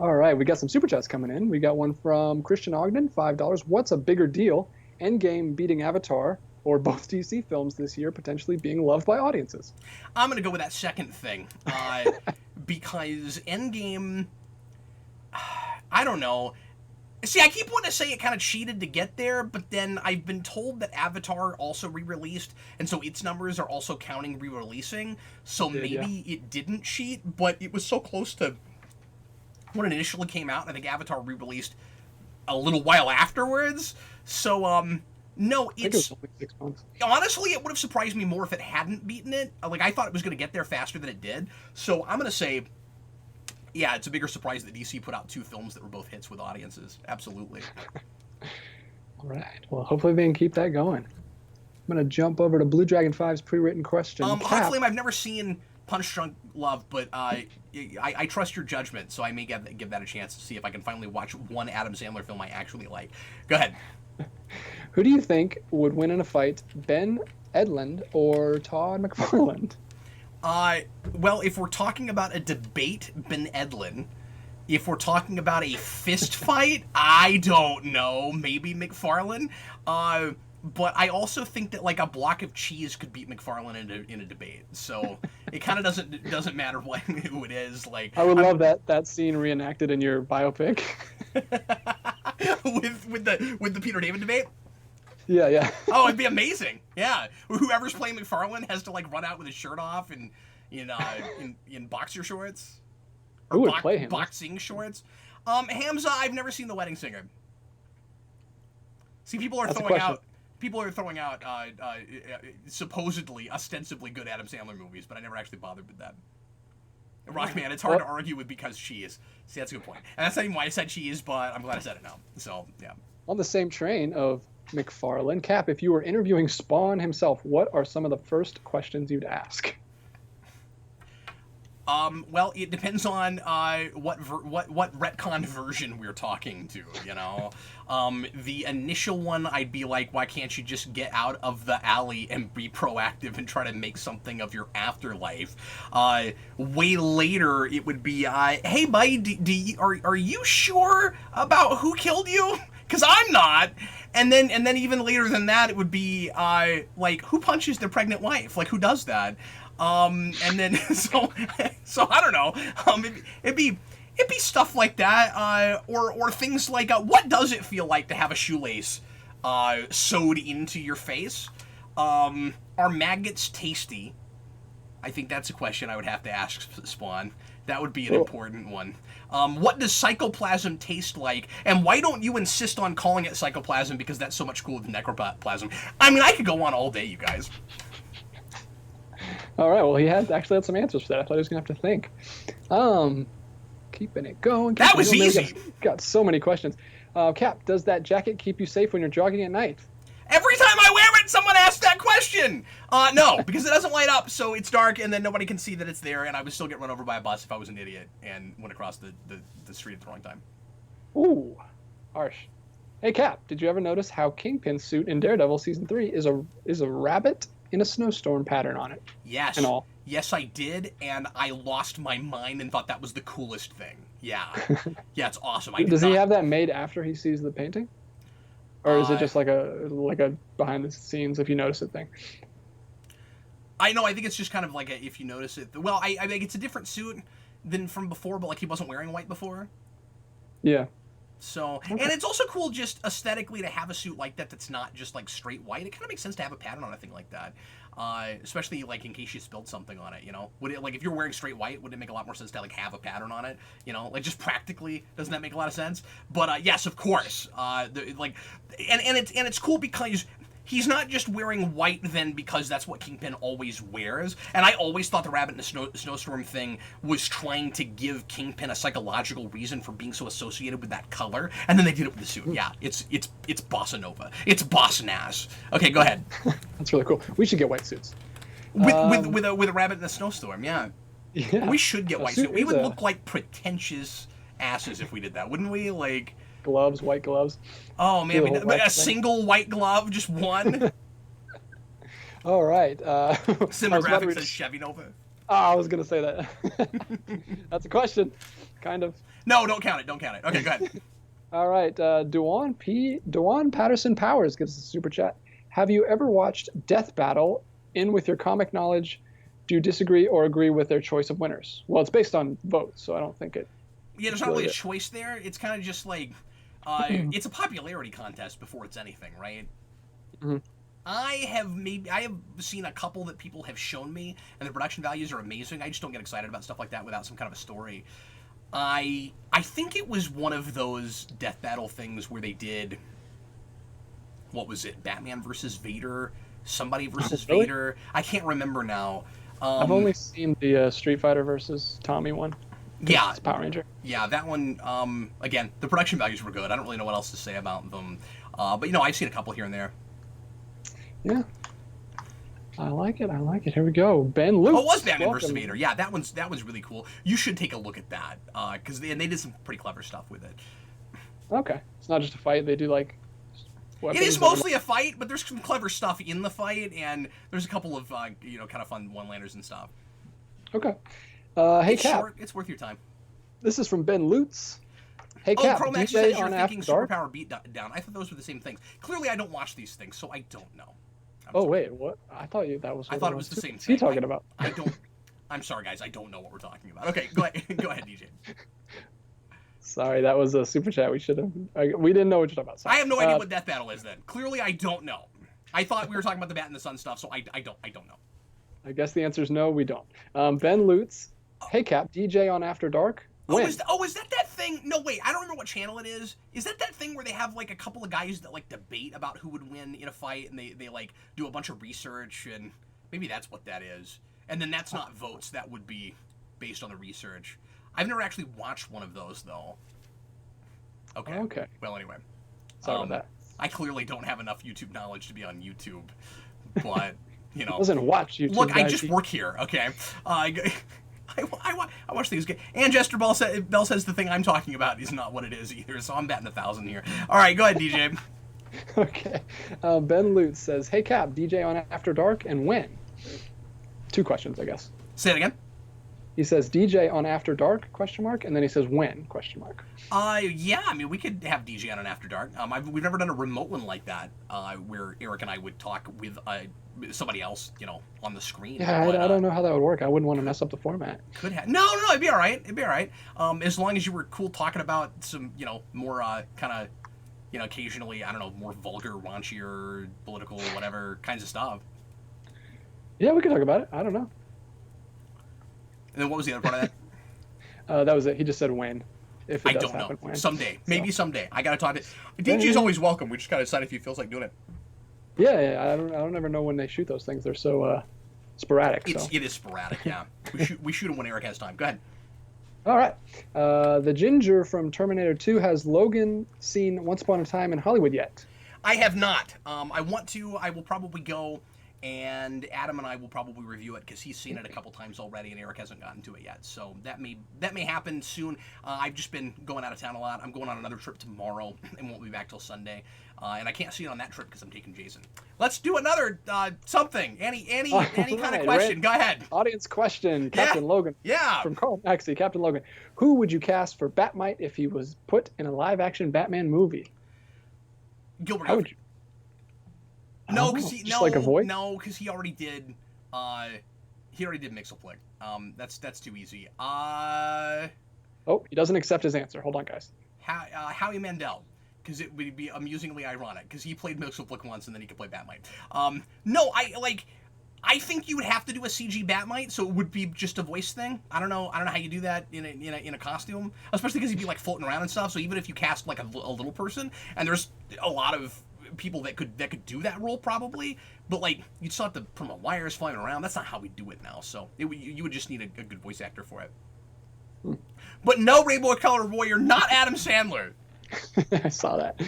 Speaker 2: All right, we got some super chats coming in. We got one from Christian Ogden, $5. What's a bigger deal? Endgame beating Avatar, or both DC films this year potentially being loved by audiences?
Speaker 1: I'm going to go with that second thing. Because Endgame, I don't know. See, I keep wanting to say it kind of cheated to get there, but then I've been told that Avatar also re-released, and so its numbers are also counting re-releasing, so maybe it didn't cheat, but it was so close to when it initially came out. I think Avatar re-released a little while afterwards, so no,
Speaker 2: I think it was only 6 months.
Speaker 1: Honestly, it would have surprised me more if it hadn't beaten it. Like, I thought it was going to get there faster than it did, so I'm going to say, yeah, it's a bigger surprise that DC put out two films that were both hits with audiences. Absolutely.
Speaker 2: All right, well, hopefully they can keep that going. I'm going to jump over to Blue Dragon 5's pre-written question.
Speaker 1: Hot Flame, I've never seen Punch Drunk Love, but I trust your judgment, so I may give that a chance to see if I can finally watch one Adam Sandler film I actually like. Go ahead.
Speaker 2: Who do you think would win in a fight, Ben Edlund or Todd McFarlane?
Speaker 1: Well, if we're talking about a debate, Ben Edlund. If we're talking about a fist fight, I don't know. Maybe McFarlane. But I also think that like a block of cheese could beat McFarlane in a debate. So it kind of doesn't matter who it is. Like
Speaker 2: I would love that scene reenacted in your biopic.
Speaker 1: with the Peter David debate.
Speaker 2: Yeah.
Speaker 1: Oh, it'd be amazing. Yeah, whoever's playing McFarlane has to like run out with his shirt off and in boxer shorts.
Speaker 2: Who would play him?
Speaker 1: Boxing shorts. Hamza, I've never seen The Wedding Singer. See, people are throwing out supposedly, ostensibly good Adam Sandler movies, but I never actually bothered with that. Rockman, it's hard to argue with because cheese. See, that's a good point. And that's not even why I said cheese, but I'm glad I said it now. So, yeah.
Speaker 2: On the same train of McFarlane, Cap, if you were interviewing Spawn himself, what are some of the first questions you'd ask?
Speaker 1: Well, it depends on what retcon version we're talking to, you know. The initial one, I'd be like, why can't you just get out of the alley and be proactive and try to make something of your afterlife? Way later, it would be, hey, buddy, are you sure about who killed you? Because I'm not. And then even later than that, it would be, like, who punches their pregnant wife? Like, who does that? And then so I don't know. It'd be stuff like that, or things like what does it feel like to have a shoelace sewed into your face? Are maggots tasty? I think that's a question I would have to ask Spawn. That would be an important one. What does psychoplasm taste like? And why don't you insist on calling it psychoplasm because that's so much cooler than necroplasm? I mean, I could go on all day, you guys.
Speaker 2: All right. Well, he actually had some answers for that. I thought he was gonna have to think. Keeping it going.
Speaker 1: That was easy.
Speaker 2: Got so many questions. Cap, does that jacket keep you safe when you're jogging at night?
Speaker 1: Every time I wear it, someone asks that question. No, because it doesn't light up, so it's dark, and then nobody can see that it's there, and I would still get run over by a bus if I was an idiot and went across the street at the wrong time.
Speaker 2: Ooh, harsh. Hey, Cap, did you ever notice how Kingpin's suit in Daredevil Season 3 is a rabbit in a snowstorm pattern on it?
Speaker 1: Yes.
Speaker 2: And all.
Speaker 1: Yes, I did, and I lost my mind and thought that was the coolest thing. Yeah. Yeah, it's awesome.
Speaker 2: Does he have that made after he sees the painting? Or is it just like a behind the scenes if you notice it thing?
Speaker 1: I think it's just kind of like if you notice it. Well, I think it's a different suit than from before, but like he wasn't wearing white before.
Speaker 2: Yeah.
Speaker 1: So, okay. And it's also cool just aesthetically to have a suit like that that's not just like straight white. It kind of makes sense to have a pattern on a thing like that. Especially like in case you spilled something on it, you know? Would it, like if you're wearing straight white, would it make a lot more sense to like have a pattern on it? You know, like just practically, doesn't that make a lot of sense? But yes, of course. It's cool because he's not just wearing white then because that's what Kingpin always wears. And I always thought the rabbit in the snowstorm thing was trying to give Kingpin a psychological reason for being so associated with that color. And then they did it with the suit. Yeah, it's bossa nova. It's boss nass. Okay, go ahead.
Speaker 2: That's really cool. We should get white suits.
Speaker 1: With a rabbit in the snowstorm, yeah. We should get white suits. We would look like pretentious asses if we did that, wouldn't we? Like
Speaker 2: gloves, white gloves.
Speaker 1: Oh man, a single white glove, just one.
Speaker 2: All right.
Speaker 1: Cinematographic says Chevy Nova.
Speaker 2: Oh, I was gonna say that. That's a question, kind of.
Speaker 1: No, don't count it. Don't count it. Okay, go ahead.
Speaker 2: All right. Dewan Patterson Powers gives us a super chat. Have you ever watched Death Battle? In with your comic knowledge, do you disagree or agree with their choice of winners? Well, it's based on votes, so I don't think it.
Speaker 1: Yeah, there's not really a choice there. It's kind of just like. It's a popularity contest before it's anything, right?
Speaker 2: Mm-hmm.
Speaker 1: I have seen a couple that people have shown me, and the production values are amazing. I just don't get excited about stuff like that without some kind of a story. I think it was one of those Death Battle things where they did. What was it? Batman versus Vader? Somebody versus
Speaker 2: really?
Speaker 1: Vader? I can't remember now.
Speaker 2: I've only seen the Street Fighter versus Tommy one.
Speaker 1: Yeah,
Speaker 2: it's Power Ranger.
Speaker 1: Yeah, that one. Again, the production values were good. I don't really know what else to say about them, but I've seen a couple here and there.
Speaker 2: Yeah, I like it. Here we go. Ben Luke.
Speaker 1: Oh, it was Batman versus Vader. Yeah, that one's really cool. You should take a look at that because they did some pretty clever stuff with it.
Speaker 2: Okay, it's not just a fight. They do like.
Speaker 1: It is mostly a fight, but there's some clever stuff in the fight, and there's a couple of kind of fun one-liners and stuff.
Speaker 2: Okay. Hey,
Speaker 1: it's
Speaker 2: Cap.
Speaker 1: short. It's worth your time.
Speaker 2: This is from Ben Lutz. Hey,
Speaker 1: Oh,
Speaker 2: Cap,
Speaker 1: Chromax
Speaker 2: DJ
Speaker 1: says you're
Speaker 2: on
Speaker 1: thinking
Speaker 2: After Dark.
Speaker 1: Superpower Beatdown. I thought those were the same things. Clearly, I don't watch these things, so I don't know.
Speaker 2: Oh, wait, what? I thought that was what
Speaker 1: I thought it was the
Speaker 2: too.
Speaker 1: same
Speaker 2: What's
Speaker 1: thing.
Speaker 2: he talking about?
Speaker 1: I don't. I'm sorry, guys. I don't know what we're talking about. Okay, go ahead. Go ahead, DJ.
Speaker 2: Sorry, that was a super chat. We should have. We didn't know what you're talking about. Sorry.
Speaker 1: I have no idea what Death Battle is then. Clearly, I don't know. I thought we were talking about the Bat and the Sun stuff, so I don't know.
Speaker 2: I guess the answer is no, we don't. Ben Lutz. Hey, Cap, DJ on After Dark. When?
Speaker 1: Is that thing? No, wait, I don't remember what channel it is. Is that thing where they have like a couple of guys that like debate about who would win in a fight, and they like do a bunch of research, and maybe that's what that is. And then that's not votes; that would be based on the research. I've never actually watched one of those though. Okay.
Speaker 2: Okay.
Speaker 1: Well, anyway.
Speaker 2: Sorry about that.
Speaker 1: I clearly don't have enough YouTube knowledge to be on YouTube, but you know.
Speaker 2: Doesn't watch YouTube.
Speaker 1: Look, I just work here. Okay. I watch things. And Jester Bell says the thing I'm talking about is not what it is either, so I'm batting 1,000 here. All right, go ahead, DJ.
Speaker 2: Okay. Ben Lutz says, hey, Cap, DJ on After Dark, and when? 2 questions, I guess.
Speaker 1: Say it again.
Speaker 2: He says, DJ on After Dark, question mark, and then he says, when, question mark.
Speaker 1: Yeah, I mean, we could have DJ on an After Dark. We've never done a remote one like that, where Eric and I would talk with somebody else, you know, on the screen.
Speaker 2: Yeah,
Speaker 1: but,
Speaker 2: I don't know how that would work. I wouldn't want to mess up the format.
Speaker 1: Could have. No, it'd be all right. It'd be all right. As long as you were cool talking about some, you know, more kind of, you know, occasionally, I don't know, more vulgar, raunchier, political, whatever kinds of stuff.
Speaker 2: Yeah, we could talk about it. I don't know.
Speaker 1: And then what was the other part of
Speaker 2: that? That was it. He just said when. If it
Speaker 1: I
Speaker 2: does
Speaker 1: don't
Speaker 2: happen,
Speaker 1: know.
Speaker 2: when.
Speaker 1: Someday. Maybe someday. I got to talk to...
Speaker 2: Yeah.
Speaker 1: DJ's always welcome. We just got to decide if he feels like doing it.
Speaker 2: Yeah, I don't ever know when they shoot those things. They're so sporadic.
Speaker 1: It is sporadic, yeah. We shoot them when Eric has time. Go ahead.
Speaker 2: All right. The Ginger from Terminator 2, has Logan seen Once Upon a Time in Hollywood yet?
Speaker 1: I have not. I want to. I will probably go, and Adam and I will probably review it because he's seen it a couple times already, and Eric hasn't gotten to it yet. So that may happen soon. I've just been going out of town a lot. I'm going on another trip tomorrow and won't be back till Sunday. And I can't see it on that trip because I'm taking Jason. Let's do another something. Any kind of question. Go ahead.
Speaker 2: Audience question. Captain Logan.
Speaker 1: Yeah.
Speaker 2: From Carl Maxey. Captain Logan. Who would you cast for Batmite if he was put in a live-action Batman movie?
Speaker 1: Gilbert.
Speaker 2: How would you?
Speaker 1: No, because he
Speaker 2: just like a voice?
Speaker 1: No, because he already did. He already did Mixelflick. That's too easy.
Speaker 2: Oh, he doesn't accept his answer. Hold on, guys.
Speaker 1: Howie Mandel. Because it would be amusingly ironic, because he played Mixelflick once and then he could play Batmite. No, I think you would have to do a CG Batmite, so it would be just a voice thing. I don't know how you do that in a costume, especially because he'd be like floating around and stuff. So even if you cast like a little person, and there's a lot of people that could do that role probably, but like you'd still have to put on wires flying around. That's not how we do it now. So you would just need a good voice actor for it. But no Rainbow Color Warrior, not Adam Sandler.
Speaker 2: I saw that.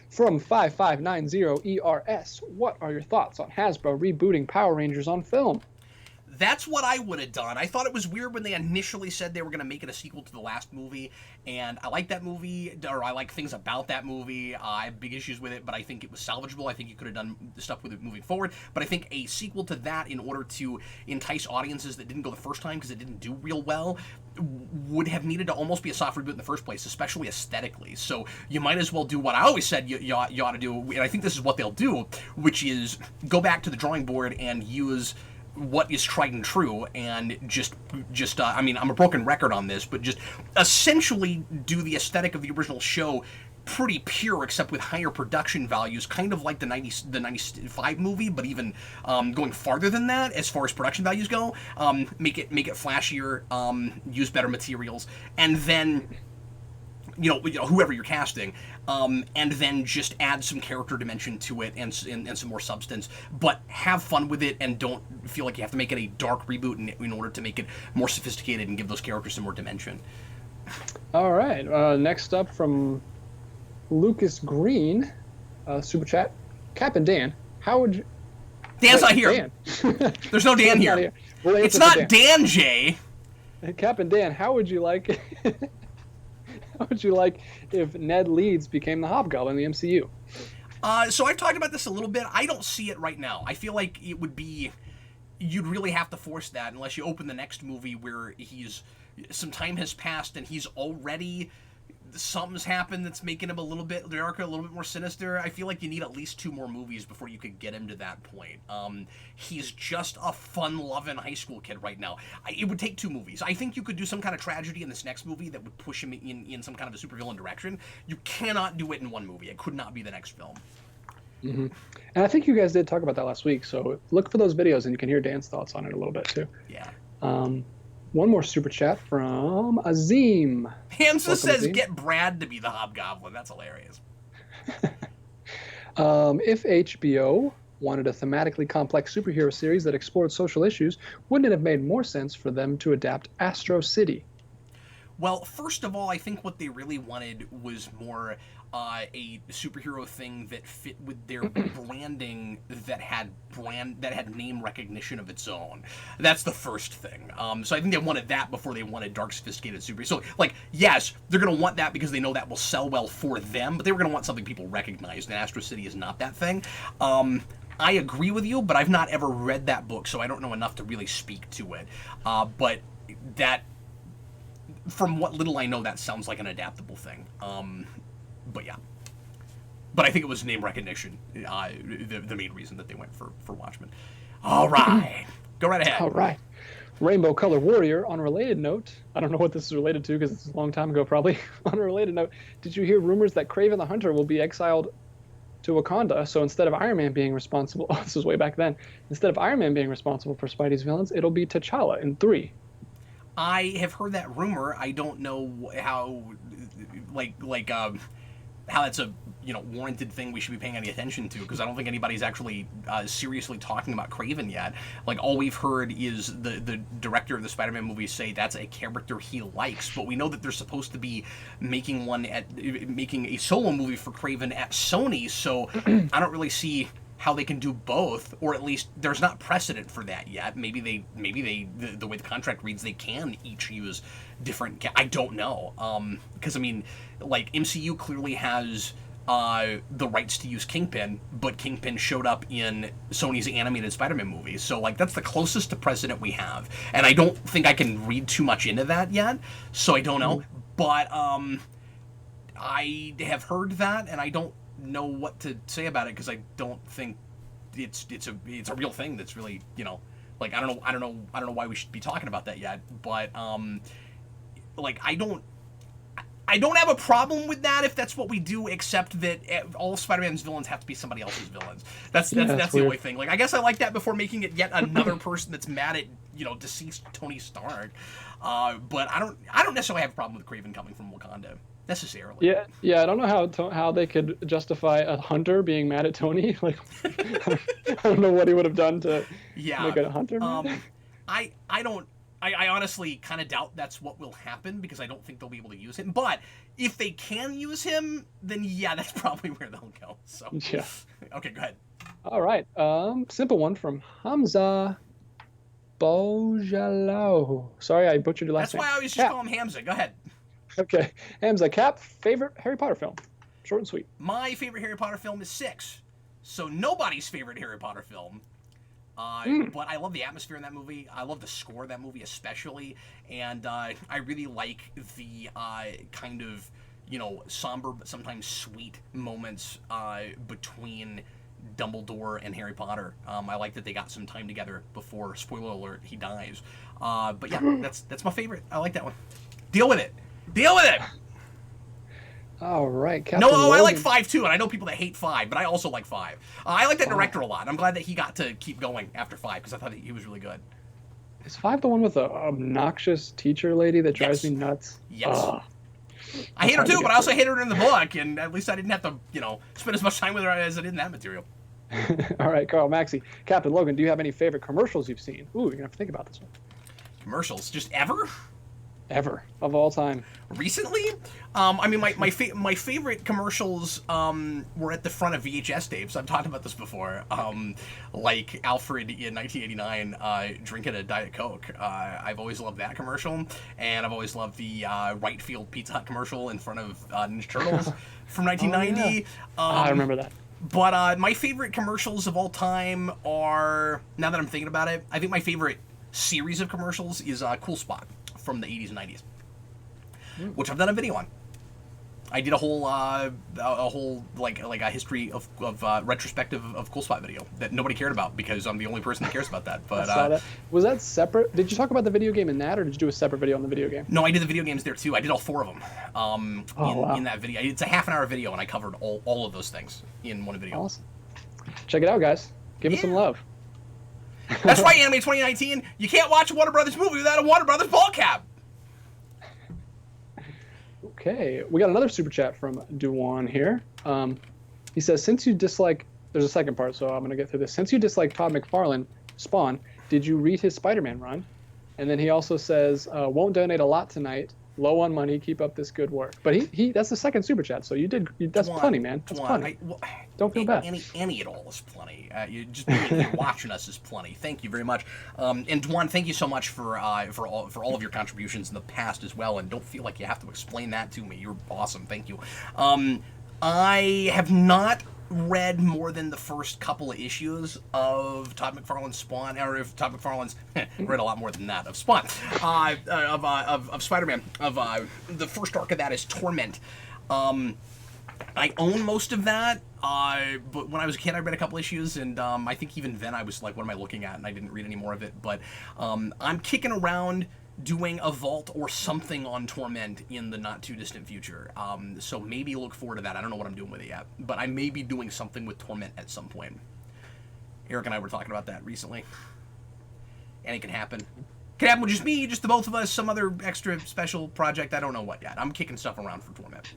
Speaker 2: From 5590ERS, what are your thoughts on Hasbro rebooting Power Rangers on film?
Speaker 1: That's what I would have done. I thought it was weird when they initially said they were going to make it a sequel to the last movie, and I like that movie, or I like things about that movie. I have big issues with it, but I think it was salvageable. I think you could have done stuff with it moving forward, but I think a sequel to that in order to entice audiences that didn't go the first time because it didn't do real well would have needed to almost be a soft reboot in the first place, especially aesthetically. So you might as well do what I always said you ought to do, and I think this is what they'll do, which is go back to the drawing board and use what is tried and true, and just I mean, I'm a broken record on this, but just essentially do the aesthetic of the original show pretty pure, except with higher production values, kind of like the 95 movie, but even going farther than that as far as production values go. Make it flashier, use better materials, and then you know whoever you're casting, and then just add some character dimension to it and some more substance, but have fun with it and don't feel like you have to make it a dark reboot in order to make it more sophisticated and give those characters some more dimension.
Speaker 2: All right. Next up from Lucas Green, super chat. Cap and Dan, how would you...
Speaker 1: Dan's not here.
Speaker 2: Dan.
Speaker 1: There's no Dan here. It's not Dan J.
Speaker 2: Cap and Dan, how would you like... How would you like if Ned Leeds became the Hobgoblin in the MCU?
Speaker 1: So I've talked about this a little bit. I don't see it right now. I feel like it would be... You'd really have to force that unless you open the next movie where he's some time has passed and he's already something's happened that's making him a little bit darker, a little bit more sinister. I feel like you need at least 2 more movies before you could get him to that point. He's just a fun-loving high school kid right now. It would take 2 movies. I think you could do some kind of tragedy in this next movie that would push him in some kind of a supervillain direction. You cannot do it in 1 movie. It could not be the next film.
Speaker 2: Mm-hmm. And I think you guys did talk about that last week, so look for those videos and you can hear Dan's thoughts on it a little bit too.
Speaker 1: Yeah.
Speaker 2: One more super chat from Azim.
Speaker 1: Hamza says, Azim. Get Brad to be the Hobgoblin. That's hilarious.
Speaker 2: If HBO wanted a thematically complex superhero series that explored social issues, wouldn't it have made more sense for them to adapt Astro City?
Speaker 1: Well, first of all, I think what they really wanted was more a superhero thing that fit with their branding that had name recognition of its own. That's the first thing. So I think they wanted that before they wanted dark, sophisticated superheroes. So, like, yes, they're going to want that because they know that will sell well for them, but they were going to want something people recognize, and Astro City is not that thing. I agree with you, but I've not ever read that book, so I don't know enough to really speak to it. But that, from what little I know, that sounds like an adaptable thing. But yeah. But I think it was name recognition, the main reason that they went for Watchmen. All right. Go right ahead.
Speaker 2: All right. Rainbow Color Warrior, on a related note, I don't know what this is related to because it's a long time ago probably. On a related note, did you hear rumors that Kraven the Hunter will be exiled to Wakanda? So instead of Iron Man being responsible, this was way back then, instead of Iron Man being responsible for Spidey's villains, it'll be T'Challa in 3.
Speaker 1: I have heard that rumor. I don't know how, how that's a warranted thing we should be paying any attention to, because I don't think anybody's actually seriously talking about Kraven yet. Like, all we've heard is the director of the Spider-Man movies say that's a character he likes, but we know that they're supposed to be making a solo movie for Kraven at Sony, so I don't really see how they can do both, or at least there's not precedent for that yet. Maybe they the way the contract reads, they can each use different. I don't know, because I mean, like, MCU clearly has the rights to use Kingpin, but Kingpin showed up in Sony's animated Spider-Man movie, so like that's the closest to precedent we have, and I don't think I can read too much into that yet, so I don't know. But I have heard that, and I don't know what to say about it because I don't think it's a real thing that's really, like, I don't know why we should be talking about that yet, but like, I don't have a problem with that if that's what we do, except that all of Spider-Man's villains have to be somebody else's villains. That's the only thing. Like, I guess I like that before making it yet another person that's mad at deceased Tony Stark. But I don't necessarily have a problem with Kraven coming from Wakanda necessarily.
Speaker 2: Yeah. I don't know how they could justify a hunter being mad at Tony. Like, I don't know what he would have done to make a hunter mad.
Speaker 1: I honestly kind of doubt that's what will happen, because I don't think they'll be able to use him. But if they can use him, then yeah, that's probably where they'll go. So
Speaker 2: yeah.
Speaker 1: Okay, go ahead.
Speaker 2: All right. Simple one from Hamza Bojalao. Sorry, I butchered your last name.
Speaker 1: That's why I always just call him Hamza. Go ahead.
Speaker 2: Okay. Hamza, Cap, favorite Harry Potter film? Short and sweet.
Speaker 1: My favorite Harry Potter film is 6. So nobody's favorite Harry Potter film. But I love the atmosphere in that movie. I love the score of that movie especially. And I really like the kind of, somber but sometimes sweet moments between Dumbledore and Harry Potter. I like that they got some time together before, spoiler alert, he dies. But yeah, that's my favorite. I like that one. Deal with it.
Speaker 2: All right, Captain
Speaker 1: No, I like
Speaker 2: Logan.
Speaker 1: 5 too, and I know people that hate 5, but I also like 5. I like that director a lot, and I'm glad that he got to keep going after 5, because I thought that he was really good.
Speaker 2: Is 5 the one with the obnoxious teacher lady that drives me nuts?
Speaker 1: Yes. I hate her too, but I also hate her in the book, and at least I didn't have to, spend as much time with her as I did in that material.
Speaker 2: All right, Carl Maxey. Captain Logan, do you have any favorite commercials you've seen? Ooh, you're going to have to think about this one.
Speaker 1: Commercials? Just ever?
Speaker 2: Ever. Of all time.
Speaker 1: Recently? I mean, my favorite commercials were at the front of VHS tapes. I've talked about this before. Like Alfred in 1989 drinking a Diet Coke. I've always loved that commercial. And I've always loved the Right Field Pizza Hut commercial in front of Ninja Turtles from 1990.
Speaker 2: Oh, yeah. I remember that.
Speaker 1: But my favorite commercials of all time are, now that I'm thinking about it, I think my favorite series of commercials is Cool Spot from the 80s and 90s, which I've done a video on. I did a whole like a history of retrospective of Cool Spot video that nobody cared about because I'm the only person that cares about that. But
Speaker 2: I saw that. Was that separate? Did you talk about the video game in that, or did you do a separate video on the video game?
Speaker 1: No, I did the video games there too. I did all 4 of them
Speaker 2: wow.
Speaker 1: in that video. It's a half-an-hour video, and I covered all of those things in one video.
Speaker 2: Awesome. Check it out, guys. Give it some love.
Speaker 1: That's right, Anime 2019. You can't watch a Warner Brothers movie without a Warner Brothers ball cap.
Speaker 2: Okay, we got another super chat from Duwan here. He says, since you dislike, there's a second part, so I'm going to get through this. Since you dislike Todd McFarlane, Spawn, did you read his Spider-Man run? And then he also says, won't donate a lot tonight. Low on money. Keep up this good work. But he that's the second super chat, so that's plenty, man. That's plenty. Don't feel bad.
Speaker 1: Any at all is plenty. You just you're watching us is plenty. Thank you very much. And Dwan, thank you so much for all of your contributions in the past as well. And don't feel like you have to explain that to me. You're awesome. Thank you. I have not read more than the first couple of issues of Todd McFarlane's Spawn, or if Todd McFarlane's read a lot more than that of Spawn, of Spider-Man. The first arc of that is Torment. I own most of that, but when I was a kid, I read a couple issues, and I think even then I was like, what am I looking at? And I didn't read any more of it. But I'm kicking around doing a vault or something on Torment in the not too distant future. So maybe look forward to that. I don't know what I'm doing with it yet, but I may be doing something with Torment at some point. Eric and I were talking about that recently. And it can happen. It can happen with just me, just the both of us, some other extra special project. I don't know what yet. I'm kicking stuff around for Torment.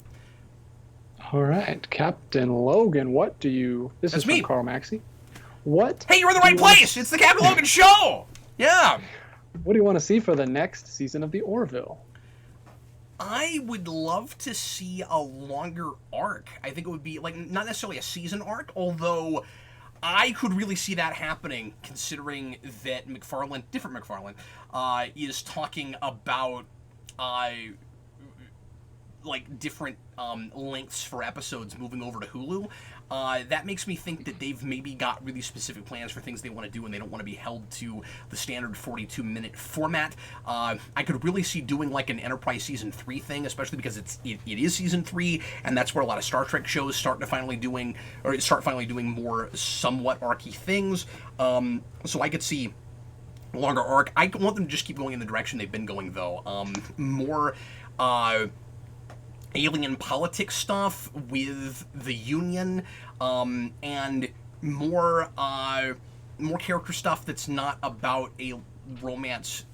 Speaker 2: All right, Captain Logan, what do you... This is from Carl Maxey. What...
Speaker 1: Hey, you're in the right place! It's the Captain Logan Show! Yeah!
Speaker 2: What do you want to see for the next season of the Orville?
Speaker 1: I would love to see a longer arc. I think it would be, like, not necessarily a season arc, although I could really see that happening, considering that McFarlane, different McFarlane, is talking about, like, different lengths for episodes moving over to Hulu. That makes me think that they've maybe got really specific plans for things they want to do, and they don't want to be held to the standard 42-minute format. I could really see doing like an Enterprise Season 3 thing, especially because it is Season 3, and that's where a lot of Star Trek shows start finally doing more somewhat archy things. So I could see a longer arc. I want them to just keep going in the direction they've been going, though. More... alien politics stuff with the Union, and more character stuff that's not about a romance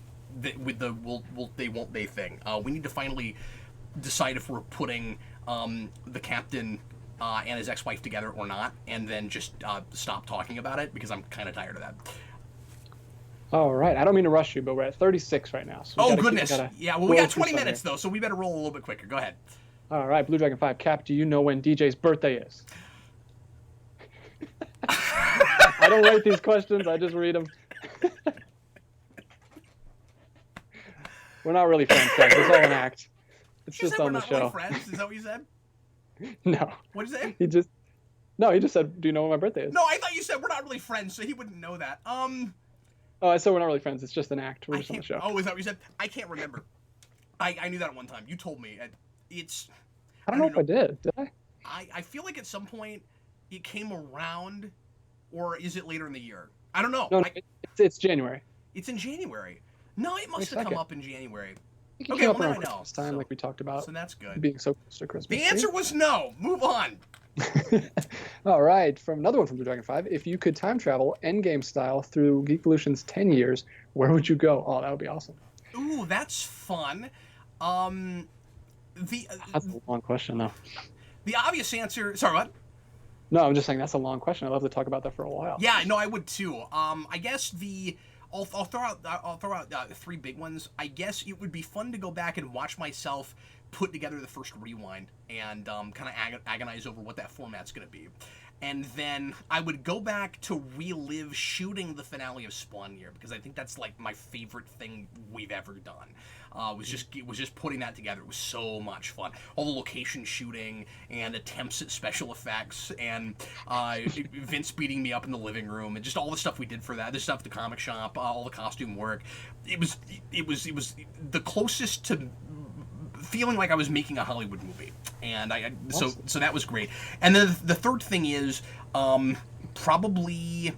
Speaker 1: with the will they won't they thing. We need to finally decide if we're putting the captain and his ex-wife together or not, and then just stop talking about it, because I'm kind of tired of that.
Speaker 2: All right, I don't mean to rush you, but we're at 36 right now. So
Speaker 1: oh, goodness. Yeah, well, we got 20 minutes, though, so we better roll a little bit quicker. Go ahead.
Speaker 2: All right, Blue Dragon 5. Cap, do you know when DJ's birthday is? I don't write these questions. I just read them. We're not really friends, guys. It's all an act. It's just on the show.
Speaker 1: Really friends? Is that what you said?
Speaker 2: No.
Speaker 1: What did you say?
Speaker 2: He just said, do you know when my birthday is?
Speaker 1: No, I thought you said we're not really friends, so he wouldn't know that.
Speaker 2: Oh, I said we're not really friends. It's just an act. We're just on the show.
Speaker 1: Oh, is that what you said? I can't remember. I knew that at one time. You told me.
Speaker 2: I don't know if I did. Did I?
Speaker 1: I feel like at some point it came around, or is it later in the year? I don't know.
Speaker 2: No, it's January.
Speaker 1: It's in January. No, it must have come up in January.
Speaker 2: Okay, came up around Christmas time, like we talked about.
Speaker 1: So that's good.
Speaker 2: Being so close to Christmas.
Speaker 1: The answer was no. Move on.
Speaker 2: All right, from another one from Blue Dragon 5. If you could time travel Endgame style through Geekvolution's 10 years, where would you go? Oh, that would be awesome.
Speaker 1: Ooh, that's fun.
Speaker 2: That's a long question, though.
Speaker 1: The obvious answer... Sorry, what?
Speaker 2: No, I'm just saying that's a long question. I'd love to talk about that for a while.
Speaker 1: Yeah, no, I would too. I guess I'll throw out 3 big ones. I guess it would be fun to go back and watch myself put together the first Rewind and kind of agonize over what that format's going to be. and then I would go back to relive shooting the finale of Spawn Year, because I think that's like my favorite thing we've ever done. Was just putting that together. It was so much fun. All the location shooting and attempts at special effects, and Vince beating me up in the living room, and just all the stuff we did for that. The stuff at the comic shop, all the costume work. It was the closest to feeling like I was making a Hollywood movie, and awesome. so that was great. And then the third thing is probably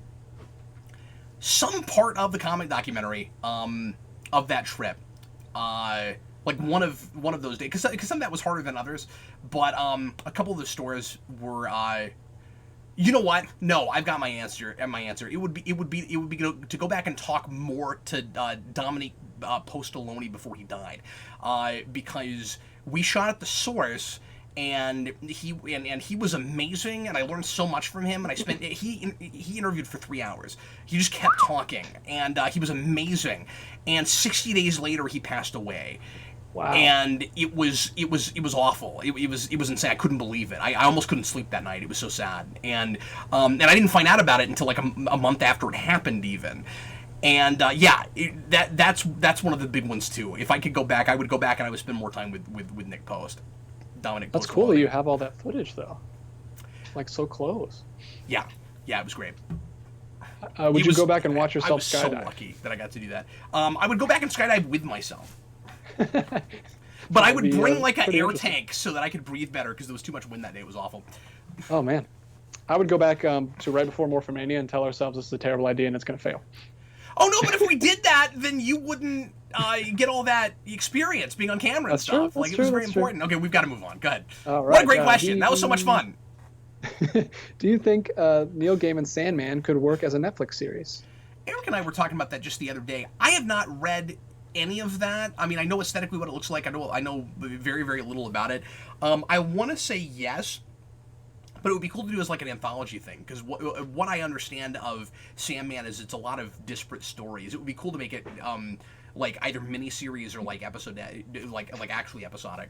Speaker 1: some part of the comic documentary of that trip. Like one of those days, because some of that was harder than others, but a couple of the stories were. You know what? No, I've got my answer. It would be to go back and talk more to Dominique Postoloni before he died, because we shot at the Source. And he was amazing, and I learned so much from him. And I spent he interviewed for 3 hours. He just kept talking, and he was amazing. And 60 days later, he passed away.
Speaker 2: Wow.
Speaker 1: And it was awful. It was insane. I couldn't believe it. I almost couldn't sleep that night. It was so sad. And I didn't find out about it until like a month after it happened, even. And that's one of the big ones too. If I could go back, I would go back and I would spend more time with Nick Post. Dominic
Speaker 2: That's cool that you have all that footage, though. Like, so close.
Speaker 1: Yeah, it was great.
Speaker 2: Would you go back and watch yourself skydive?
Speaker 1: I was so lucky that I got to do that. I would go back and skydive with myself. But I would bring like an air tank so that I could breathe better, because there was too much wind that day. It was awful.
Speaker 2: Oh, man. I would go back to right before Morphomania and tell ourselves this is a terrible idea and it's going to fail.
Speaker 1: Oh, no, but if we did that, then you wouldn't get all that experience being on camera and stuff.
Speaker 2: True,
Speaker 1: it was very important. Okay, we've got to move on. Go ahead.
Speaker 2: All right,
Speaker 1: what a great question. That was so much fun.
Speaker 2: Do you think Neil Gaiman's Sandman could work as a Netflix series?
Speaker 1: Eric and I were talking about that just the other day. I have not read any of that. I mean, I know aesthetically what it looks like. I know very, very little about it. I want to say yes, but it would be cool to do as like an anthology thing, because what I understand of Sandman is it's a lot of disparate stories. It would be cool to make it like either miniseries or like episode, like actually episodic.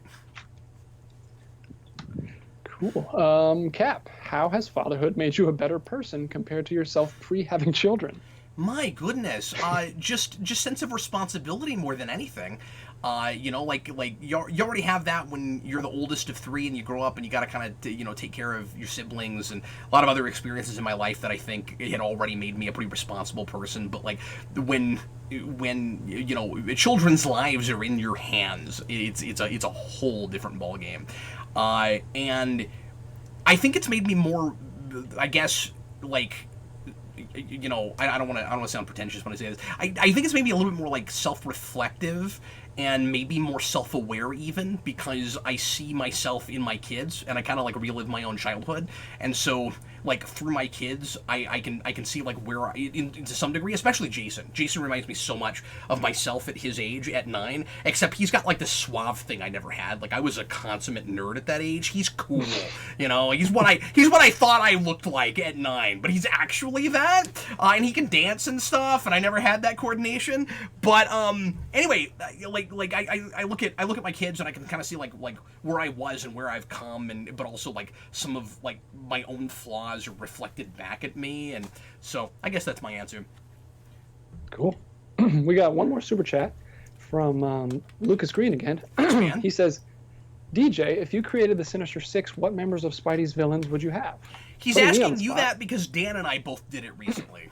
Speaker 2: Cool. Cap, how has fatherhood made you a better person compared to yourself pre-having children?
Speaker 1: My goodness, just sense of responsibility more than anything. You know, like you already have that when you're the oldest of 3 and you grow up and you got to kind of take care of your siblings, and a lot of other experiences in my life that I think had already made me a pretty responsible person. But like when children's lives are in your hands, it's a whole different ballgame. And I think it's made me more, I guess, like, I don't want to sound pretentious when I say this. I think it's maybe a little bit more like self-reflective and maybe more self-aware even, because I see myself in my kids and I kind of like relive my own childhood. And so like through my kids, I can see like where to some degree, especially Jason. Jason reminds me so much of myself at his age at 9, except he's got like this suave thing I never had. Like I was a consummate nerd at that age. He's cool, he's what I thought I looked like at 9, but he's actually that, and he can dance and stuff, and I never had that coordination. But anyway, I look at my kids and I can kind of see like where I was and where I've come, but also like some of like my own flaws are reflected back at me, and so I guess that's my answer.
Speaker 2: Cool. We got one more super chat from Lucas Green again. He says, DJ, if you created the Sinister Six, what members of Spidey's villains would you have?
Speaker 1: He's asking you that because Dan and I both did it recently.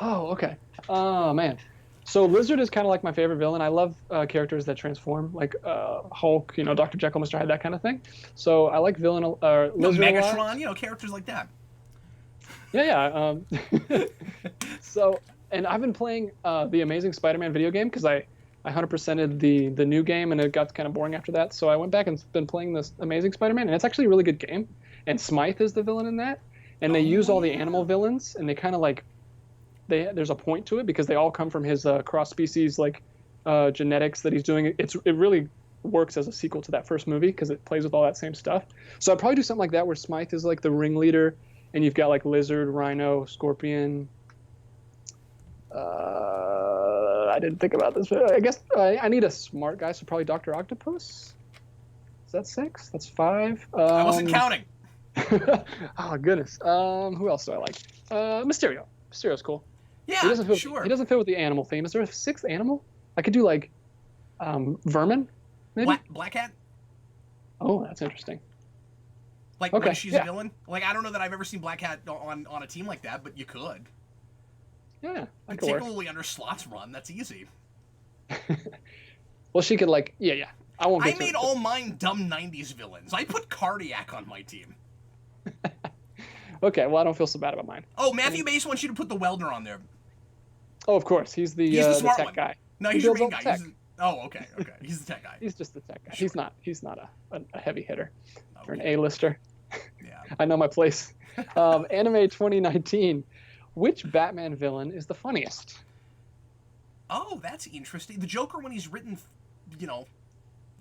Speaker 2: Oh, okay. Oh, man. So Lizard is kind of like my favorite villain. I love characters that transform, like Hulk, Dr. Jekyll, Mr. Hyde, that kind of thing. So I like Lizard
Speaker 1: Megatron, characters like that.
Speaker 2: Yeah. So, and I've been playing the Amazing Spider-Man video game because I 100%ed the new game, and it got kind of boring after that. So I went back and been playing this Amazing Spider-Man, and it's actually a really good game. And Smythe is the villain in that. And they use all the animal villains, and they kind of like, there's a point to it because they all come from his cross-species genetics that he's doing. It really works as a sequel to that first movie because it plays with all that same stuff. So I'd probably do something like that where Smythe is like the ringleader, and you've got like Lizard, Rhino, Scorpion. I didn't think about this, but I guess I need a smart guy, so probably Dr. Octopus. Is that 6? That's 5.
Speaker 1: I wasn't counting.
Speaker 2: Oh goodness. Who else do I like? Mysterio. Mysterio's cool. He
Speaker 1: Yeah,
Speaker 2: doesn't fit.
Speaker 1: sure.
Speaker 2: He doesn't fit with the animal theme. Is there a sixth animal? I could do like, Vermin, maybe.
Speaker 1: Black Cat.
Speaker 2: Oh, that's interesting.
Speaker 1: Like when
Speaker 2: Okay.
Speaker 1: she's a
Speaker 2: Yeah.
Speaker 1: villain. Like I don't know that I've ever seen Black Cat on a team like that, but you could.
Speaker 2: Yeah. That could work.
Speaker 1: Particularly under Slot's run, that's easy.
Speaker 2: Well, she could like. Yeah. Yeah. I won't
Speaker 1: I
Speaker 2: get to
Speaker 1: made
Speaker 2: it.
Speaker 1: all mine dumb '90s villains. I put Cardiac on my team.
Speaker 2: Okay. Well, I don't feel so bad about mine.
Speaker 1: Oh, Matthew Bass wants you to put the welder on there.
Speaker 2: Oh, of course. He's the
Speaker 1: smart
Speaker 2: tech
Speaker 1: one.
Speaker 2: guy.
Speaker 1: No,
Speaker 2: He
Speaker 1: he's your
Speaker 2: builds
Speaker 1: main
Speaker 2: all the
Speaker 1: guy.
Speaker 2: tech.
Speaker 1: Oh, okay. He's the tech guy.
Speaker 2: He's just the tech guy.
Speaker 1: Sure.
Speaker 2: He's not a heavy hitter or an
Speaker 1: Okay.
Speaker 2: A-lister.
Speaker 1: Yeah.
Speaker 2: I know my place. Anime 2019. Which Batman villain is the funniest?
Speaker 1: Oh, that's interesting. The Joker, when he's written,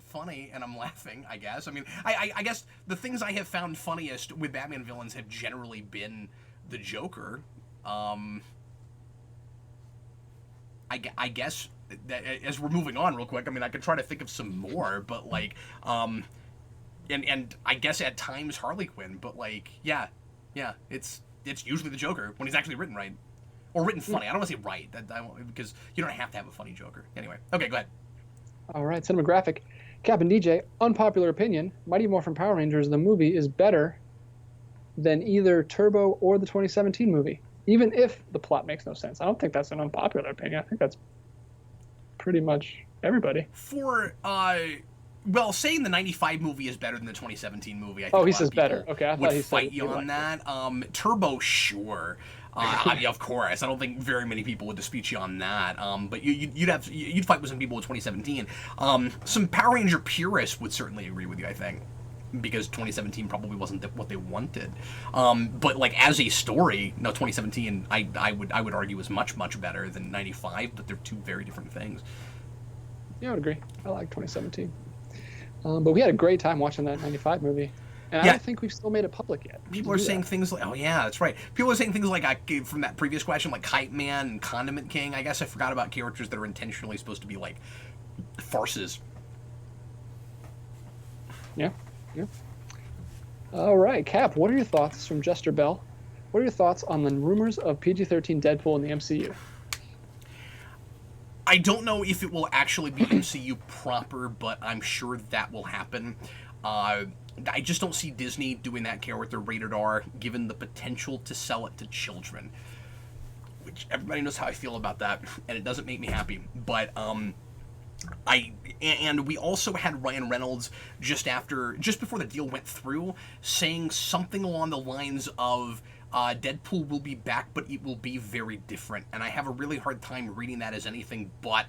Speaker 1: funny, and I'm laughing, I guess. I mean, I guess the things I have found funniest with Batman villains have generally been the Joker. I guess that as we're moving on real quick, I mean, I could try to think of some more, but like, and I guess at times Harley Quinn, but like, yeah, it's usually the Joker when he's actually written right. Or written funny. I don't want to say right, because you don't have to have a funny Joker. Anyway, okay, go ahead.
Speaker 2: All right, Cinematographic. Cap and DJ, unpopular opinion. Mighty Morphin Power Rangers, the movie, is better than either Turbo or the 2017 movie, even if the plot makes no sense. I don't think that's an unpopular opinion. I think that's pretty much everybody.
Speaker 1: For, saying the 95 movie is better than the 2017 movie, I think
Speaker 2: Oh,
Speaker 1: a
Speaker 2: he
Speaker 1: lot
Speaker 2: says
Speaker 1: of people
Speaker 2: better. Okay, I thought
Speaker 1: would
Speaker 2: he said
Speaker 1: fight
Speaker 2: he
Speaker 1: you on
Speaker 2: liked
Speaker 1: that. Turbo, sure. I mean, of course. I don't think very many people would dispute you on that. But you'd fight with some people with 2017. Some Power Ranger purists would certainly agree with you, I think, because 2017 probably wasn't what they wanted. But like as a story, no, 2017 I would argue is much better than 95. But they're two very different things.
Speaker 2: Yeah, I would agree. I like 2017. But we had a great time watching that 95 movie. And I
Speaker 1: Yeah.
Speaker 2: don't think we've still made it public yet.
Speaker 1: People are saying things like, oh yeah, that's right. People are saying things like, from that previous question, like Kite Man and Condiment King. I guess I forgot about characters that are intentionally supposed to be like farces.
Speaker 2: Yeah. All right, Cap, what are your thoughts from Jester Bell? What are your thoughts on the rumors of PG-13 Deadpool in the MCU?
Speaker 1: I don't know if it will actually be MCU proper, but I'm sure that will happen. I just don't see Disney doing that character rated R, given the potential to sell it to children. Which everybody knows how I feel about that, and it doesn't make me happy. But we also had Ryan Reynolds just before the deal went through, saying something along the lines of Deadpool will be back, but it will be very different. And I have a really hard time reading that as anything but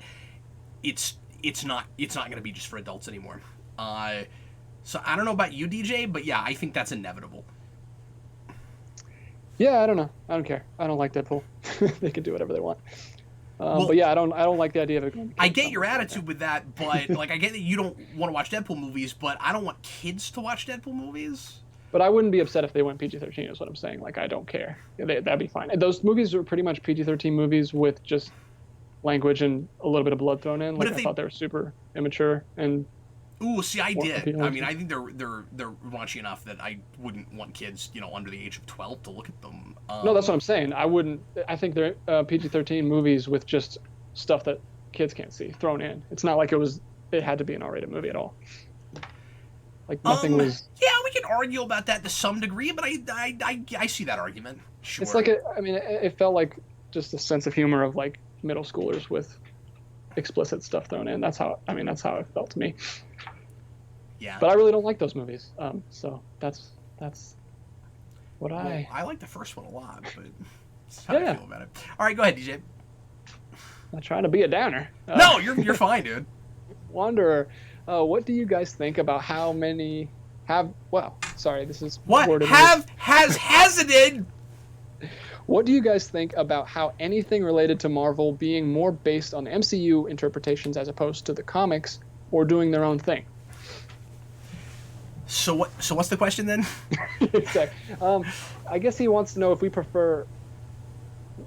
Speaker 1: it's not going to be just for adults anymore. So I don't know about you, DJ, but yeah, I think that's inevitable.
Speaker 2: Yeah, I don't know. I don't care. I don't like Deadpool. They can do whatever they want. But yeah, I don't like the idea of it.
Speaker 1: I get your attitude with that, but like I get that you don't want to watch Deadpool movies, but I don't want kids to watch Deadpool movies.
Speaker 2: But I wouldn't be upset if they went PG-13 is what I'm saying. Like, I don't care. That'd be fine. Those movies were pretty much PG-13 movies with just language and a little bit of blood thrown in. Like, I thought they were super immature and...
Speaker 1: Ooh, see, I did.
Speaker 2: appealing.
Speaker 1: I mean, I think they're raunchy enough that I wouldn't want kids, under the age of 12 to look at them.
Speaker 2: No, that's what I'm saying. I think they're PG-13 movies with just stuff that kids can't see thrown in. It's not like it had to be an R-rated movie at all. Like, nothing was...
Speaker 1: Yeah, we can argue about that to some degree, but I see that argument. Sure.
Speaker 2: It's like, it felt like just a sense of humor of, like, middle schoolers with explicit stuff thrown in. That's how it felt to me.
Speaker 1: Yeah.
Speaker 2: But I really don't like those movies. So that's what
Speaker 1: I like the first one a lot, but that's how
Speaker 2: Yeah.
Speaker 1: I feel about it. All right, go ahead, DJ.
Speaker 2: I'm not trying to be a downer.
Speaker 1: No, you're fine, dude.
Speaker 2: Wanderer, what do you guys think about how many have? Well, sorry, this is
Speaker 1: What
Speaker 2: worded
Speaker 1: has hesitant?
Speaker 2: What do you guys think about how anything related to Marvel being more based on MCU interpretations as opposed to the comics or doing their own thing?
Speaker 1: So what's the question then?
Speaker 2: Exactly. I guess he wants to know if we prefer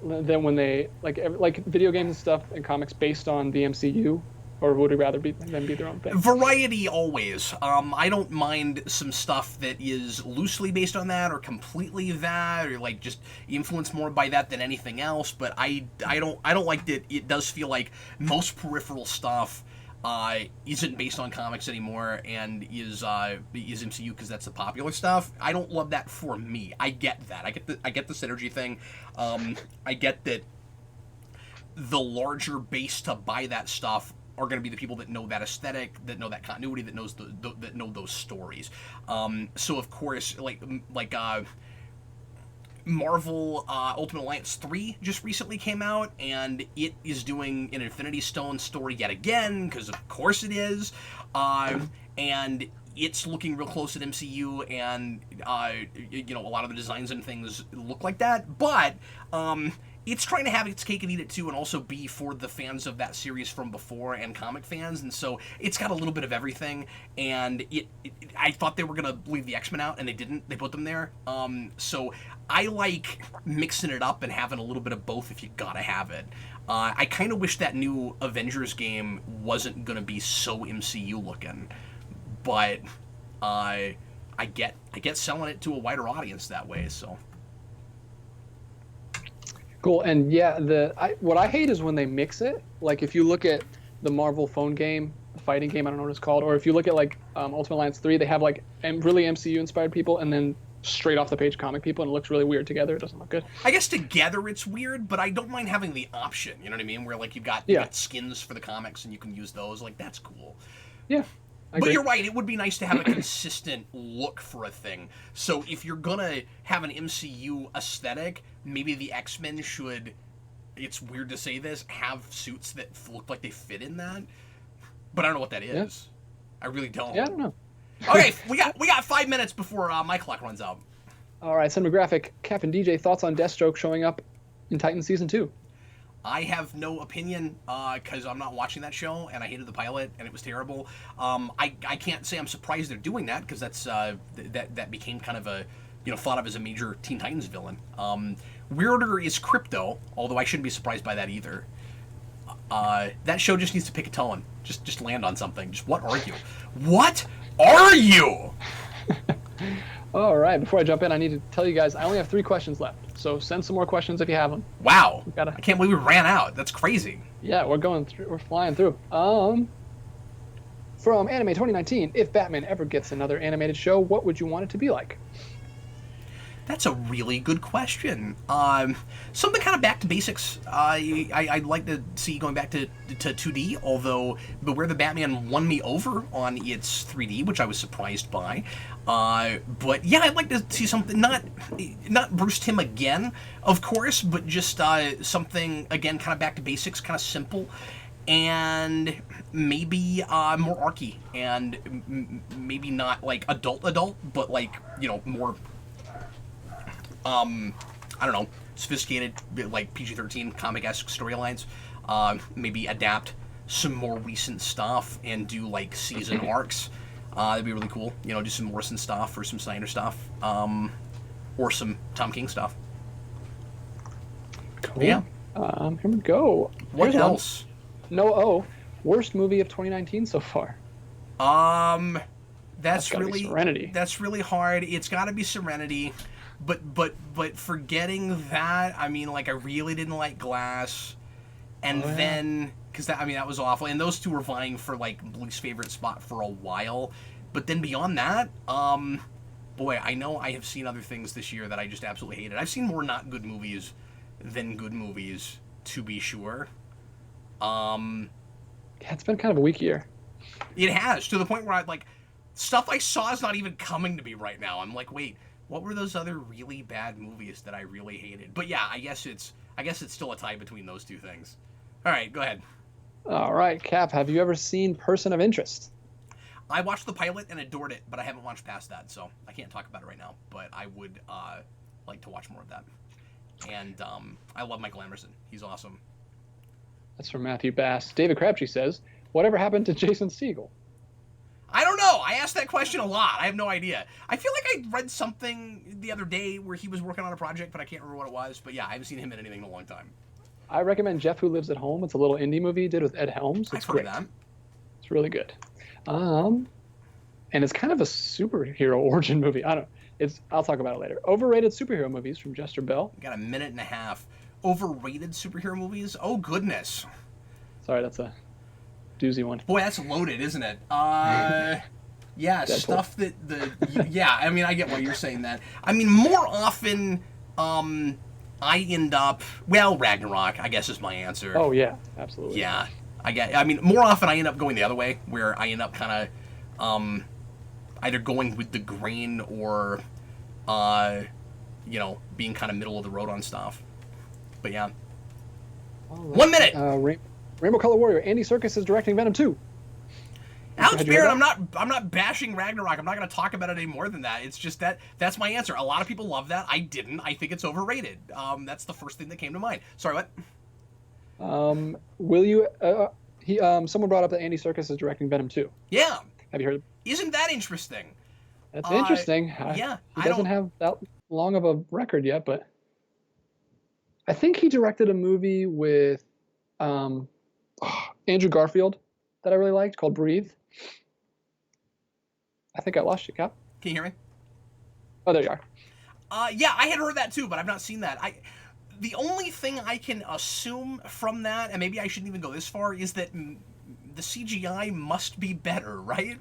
Speaker 2: than when they like video games and stuff and comics based on the MCU or would you rather them be their own thing?
Speaker 1: Variety always. I don't mind some stuff that is loosely based on that or completely that or like just influenced more by that than anything else. But I don't like that. It does feel like most peripheral stuff isn't based on comics anymore and is MCU because that's the popular stuff. I don't love that for me. I get that. I get the synergy thing. I get that the larger base to buy that stuff are going to be the people that know that aesthetic, that know that continuity, that know those stories. So of course, like Marvel Ultimate Alliance 3 just recently came out, and it is doing an Infinity Stone story yet again, because of course it is. And it's looking real close at MCU, and a lot of the designs and things look like that. But it's trying to have its cake and eat it too, and also be for the fans of that series from before and comic fans, and so it's got a little bit of everything. And I thought they were gonna leave the X-Men out, and they didn't. They put them there. So I like mixing it up and having a little bit of both if you gotta have it. I kind of wish that new Avengers game wasn't gonna be so MCU looking, but I get selling it to a wider audience that way. So.
Speaker 2: Cool. And yeah, what I hate is when they mix it. Like if you look at the Marvel phone game, the fighting game, I don't know what it's called, or if you look at like Ultimate Alliance 3, they have like really MCU inspired people and then straight off the page comic people, and it looks really weird together. It doesn't look good.
Speaker 1: I guess together it's weird, but I don't mind having the option, you know what I mean? Where like you got skins for the comics and you can use those. Like that's cool.
Speaker 2: Yeah.
Speaker 1: But you're right, it would be nice to have a consistent look for a thing. So if you're gonna have an MCU aesthetic, maybe the X-Men should, it's weird to say this, have suits that look like they fit in that. But I don't know what that is. Yeah. I really don't.
Speaker 2: Yeah, I don't know.
Speaker 1: Okay, we got 5 minutes before my clock runs out.
Speaker 2: All right, Cinematographic, Captain DJ, thoughts on Deathstroke showing up in Titan Season 2?
Speaker 1: I have no opinion because I'm not watching that show, and I hated the pilot, and it was terrible. I can't say I'm surprised they're doing that because that's that became kind of a thought of as a major Teen Titans villain. Weirder is Crypto, although I shouldn't be surprised by that either. That show just needs to pick a tone, just land on something. Just what are you? What are you?
Speaker 2: All right, before I jump in, I need to tell you guys I only have 3 questions left. So send some more questions if you have them.
Speaker 1: Wow. I can't believe we ran out. That's crazy.
Speaker 2: Yeah, we're flying through. From Anime 2019, if Batman ever gets another animated show, what would you want it to be like?
Speaker 1: That's a really good question. Something kind of back to basics. I'd like to see going back to 2D, although Beware the Batman won me over on its 3D, which I was surprised by. But yeah, I'd like to see something, not Bruce Timm again, of course, but just something, again, kind of back to basics, kind of simple. And maybe more archy, and maybe not like adult, but like, more... I don't know, sophisticated, like PG-13 comic-esque storylines. Maybe adapt some more recent stuff and do like season arcs. That'd be really cool. Do some Morrison stuff or some Snyder stuff, or some Tom King stuff.
Speaker 2: Cool. Yeah. Here we go.
Speaker 1: What else?
Speaker 2: No. Worst movie of 2019 so far.
Speaker 1: That's really
Speaker 2: Serenity.
Speaker 1: That's really hard. It's got to be Serenity. But forgetting that, I mean, like, I really didn't like Glass, and then, because that was awful, and those two were vying for, like, least favorite spot for a while, but then beyond that, boy, I know I have seen other things this year that I just absolutely hated. I've seen more not good movies than good movies, to be sure.
Speaker 2: Yeah, it's been kind of a weak year.
Speaker 1: It has, to the point where stuff I saw is not even coming to me right now. I'm like, wait, what were those other really bad movies that I really hated? But yeah, I guess it's still a tie between those two things. All right, go ahead.
Speaker 2: All right, Cap, have you ever seen Person of Interest?
Speaker 1: I watched the pilot and adored it, but I haven't watched past that, so I can't talk about it right now. But I would like to watch more of that. And I love Michael Emerson. He's awesome.
Speaker 2: That's from Matthew Bass. David Crabtree says, whatever happened to Jason Segel?
Speaker 1: I don't know. I asked that question a lot. I have no idea. I feel like I read something the other day where he was working on a project, but I can't remember what it was. But yeah, I haven't seen him in anything in a long time.
Speaker 2: I recommend Jeff Who Lives at Home. It's a little indie movie he did with Ed Helms. It's
Speaker 1: I've heard of that.
Speaker 2: It's really good. And it's kind of a superhero origin movie. I don't. I'll talk about it later. Overrated superhero movies from Jester Bell.
Speaker 1: We got a minute and a half. Overrated superhero movies? Oh goodness.
Speaker 2: Sorry, that's a doozy one.
Speaker 1: Boy, that's loaded, isn't it? Yeah,
Speaker 2: Deadpool.
Speaker 1: stuff that yeah. I mean, I get why you're saying that. I mean, more often, I end up Ragnarok, I guess is my answer.
Speaker 2: Oh yeah, absolutely.
Speaker 1: Yeah, I mean, more often I end up going the other way, where I end up kind of, either going with the grain or, being kind of middle of the road on stuff. But yeah.
Speaker 2: All right.
Speaker 1: 1 minute.
Speaker 2: Rainbow Color Warrior. Andy Serkis is directing Venom 2.
Speaker 1: Alex Barrett, I'm not bashing Ragnarok. I'm not going to talk about it any more than that. It's just that's my answer. A lot of people love that. I didn't. I think it's overrated. That's the first thing that came to mind. Sorry, what?
Speaker 2: Will you? Someone brought up that Andy Serkis is directing Venom 2.
Speaker 1: Yeah.
Speaker 2: Have you heard?
Speaker 1: Isn't that interesting?
Speaker 2: That's interesting.
Speaker 1: Yeah.
Speaker 2: He doesn't have that long of a record yet, but I think he directed a movie with Andrew Garfield that I really liked called Breathe. I think I lost you, Cap.
Speaker 1: Can you hear me?
Speaker 2: Oh, there you are.
Speaker 1: Yeah, I had heard that too, but I've not seen that. The only thing I can assume from that, and maybe I shouldn't even go this far, is that the CGI must be better, right?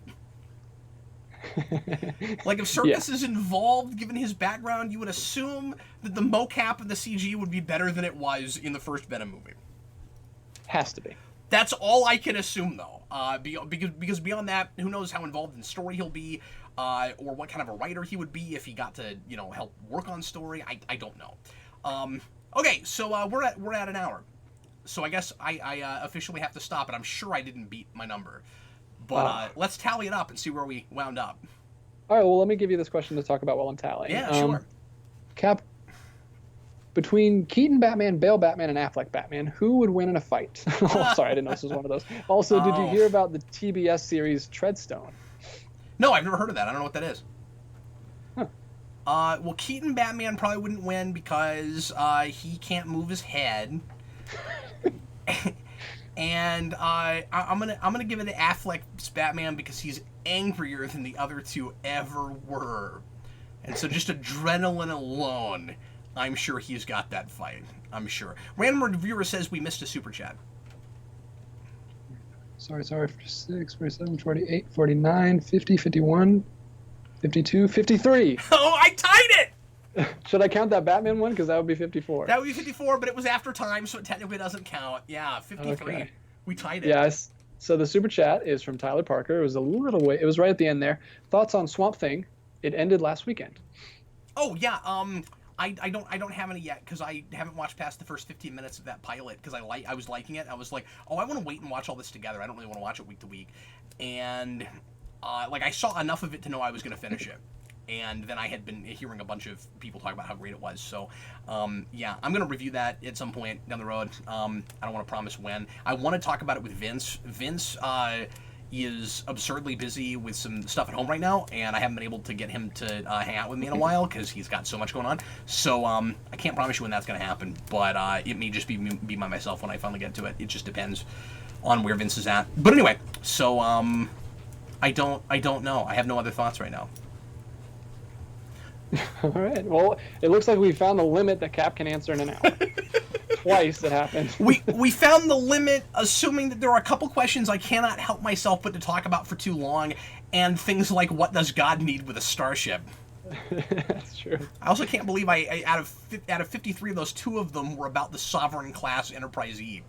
Speaker 1: Like, if Serkis is involved, given his background, you would assume that the mocap and the CG would be better than it was in the first Venom movie.
Speaker 2: Has to be.
Speaker 1: That's all I can assume, though. Because beyond that, who knows how involved in story he'll be, or what kind of a writer he would be if he got to, help work on story. I don't know. Okay, so we're at an hour. So I guess I officially have to stop, and I'm sure I didn't beat my number. But let's tally it up and see where we wound up.
Speaker 2: All right, well, let me give you this question to talk about while I'm tallying.
Speaker 1: Yeah, sure.
Speaker 2: Cap, between Keaton Batman, Bale Batman, and Affleck Batman, who would win in a fight? Oh, sorry, I didn't know this was one of those. Also, did you hear about the TBS series Treadstone?
Speaker 1: No, I've never heard of that. I don't know what that is.
Speaker 2: Huh.
Speaker 1: Well, Keaton Batman probably wouldn't win because he can't move his head. And I'm gonna give it to Affleck's Batman because he's angrier than the other two ever were, and so just adrenaline alone, I'm sure he's got that fight. I'm sure. Random reviewer says we missed a super chat.
Speaker 2: Sorry, 46, 47, 48, 49, 50, 51, 52, 53.
Speaker 1: Oh, I tied it!
Speaker 2: Should I count that Batman one? Because that would be 54.
Speaker 1: That would be 54, but it was after time, so it technically doesn't count. Yeah, 53.
Speaker 2: Okay.
Speaker 1: We tied it.
Speaker 2: Yes. So the super chat is from Tyler Parker. It was a little way. It was right at the end there. Thoughts on Swamp Thing? It ended last weekend.
Speaker 1: Oh yeah. I don't have any yet because I haven't watched past the first 15 minutes of that pilot because I was liking it. I was like, oh, I want to wait and watch all this together. I don't really want to watch it week to week, and I saw enough of it to know I was going to finish it. And then I had been hearing a bunch of people talk about how great it was. So, yeah, I'm going to review that at some point down the road. I don't want to promise when. I want to talk about it with Vince. Vince is absurdly busy with some stuff at home right now, and I haven't been able to get him to hang out with me in a while because he's got so much going on. So I can't promise you when that's going to happen, but it may just be by myself when I finally get to it. It just depends on where Vince is at. But anyway, so I don't know. I have no other thoughts right now.
Speaker 2: All right. Well, it looks like we found the limit that Cap can answer in an hour. Twice it happened.
Speaker 1: We found the limit, assuming that there are a couple questions I cannot help myself but to talk about for too long, and things like what does God need with a starship?
Speaker 2: That's true.
Speaker 1: I also can't believe I out of 53 of those, 2 of them were about the Sovereign class Enterprise E.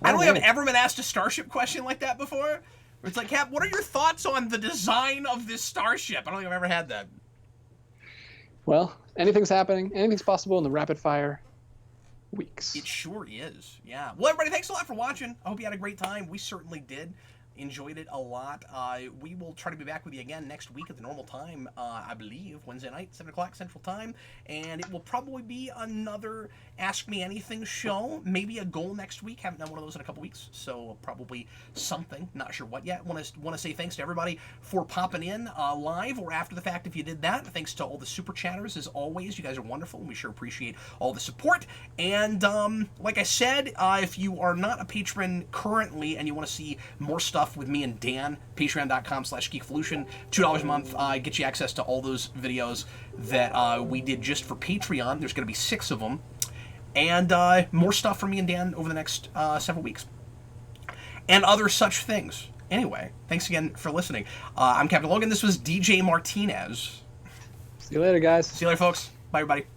Speaker 1: I don't think I've ever been asked a starship question like that before. It's like, Cap, what are your thoughts on the design of this starship? I don't think I've ever had that.
Speaker 2: Well, anything's happening. Anything's possible in the rapid fire weeks.
Speaker 1: It sure is, yeah. Well, everybody, thanks a lot for watching. I hope you had a great time. We certainly did. Enjoyed it a lot. We will try to be back with you again next week at the normal time, I believe, Wednesday night, 7 o'clock Central Time. And it will probably be another Ask Me Anything show. Maybe a goal next week. Haven't done one of those in a couple weeks, so probably something. Not sure what yet. Want to say thanks to everybody for popping in live or after the fact if you did that. Thanks to all the super chatters, as always. You guys are wonderful, and we sure appreciate all the support. And like I said, if you are not a patron currently and you want to see more stuff with me and Dan, patreon.com/geekvolution, $2 a month, get you access to all those videos that we did just for Patreon. There's going to be 6 of them. And more stuff from me and Dan over the next several weeks. And other such things. Anyway, thanks again for listening. I'm Captain Logan. This was DJ Martinez.
Speaker 2: See you later, guys.
Speaker 1: See you later, folks. Bye, everybody.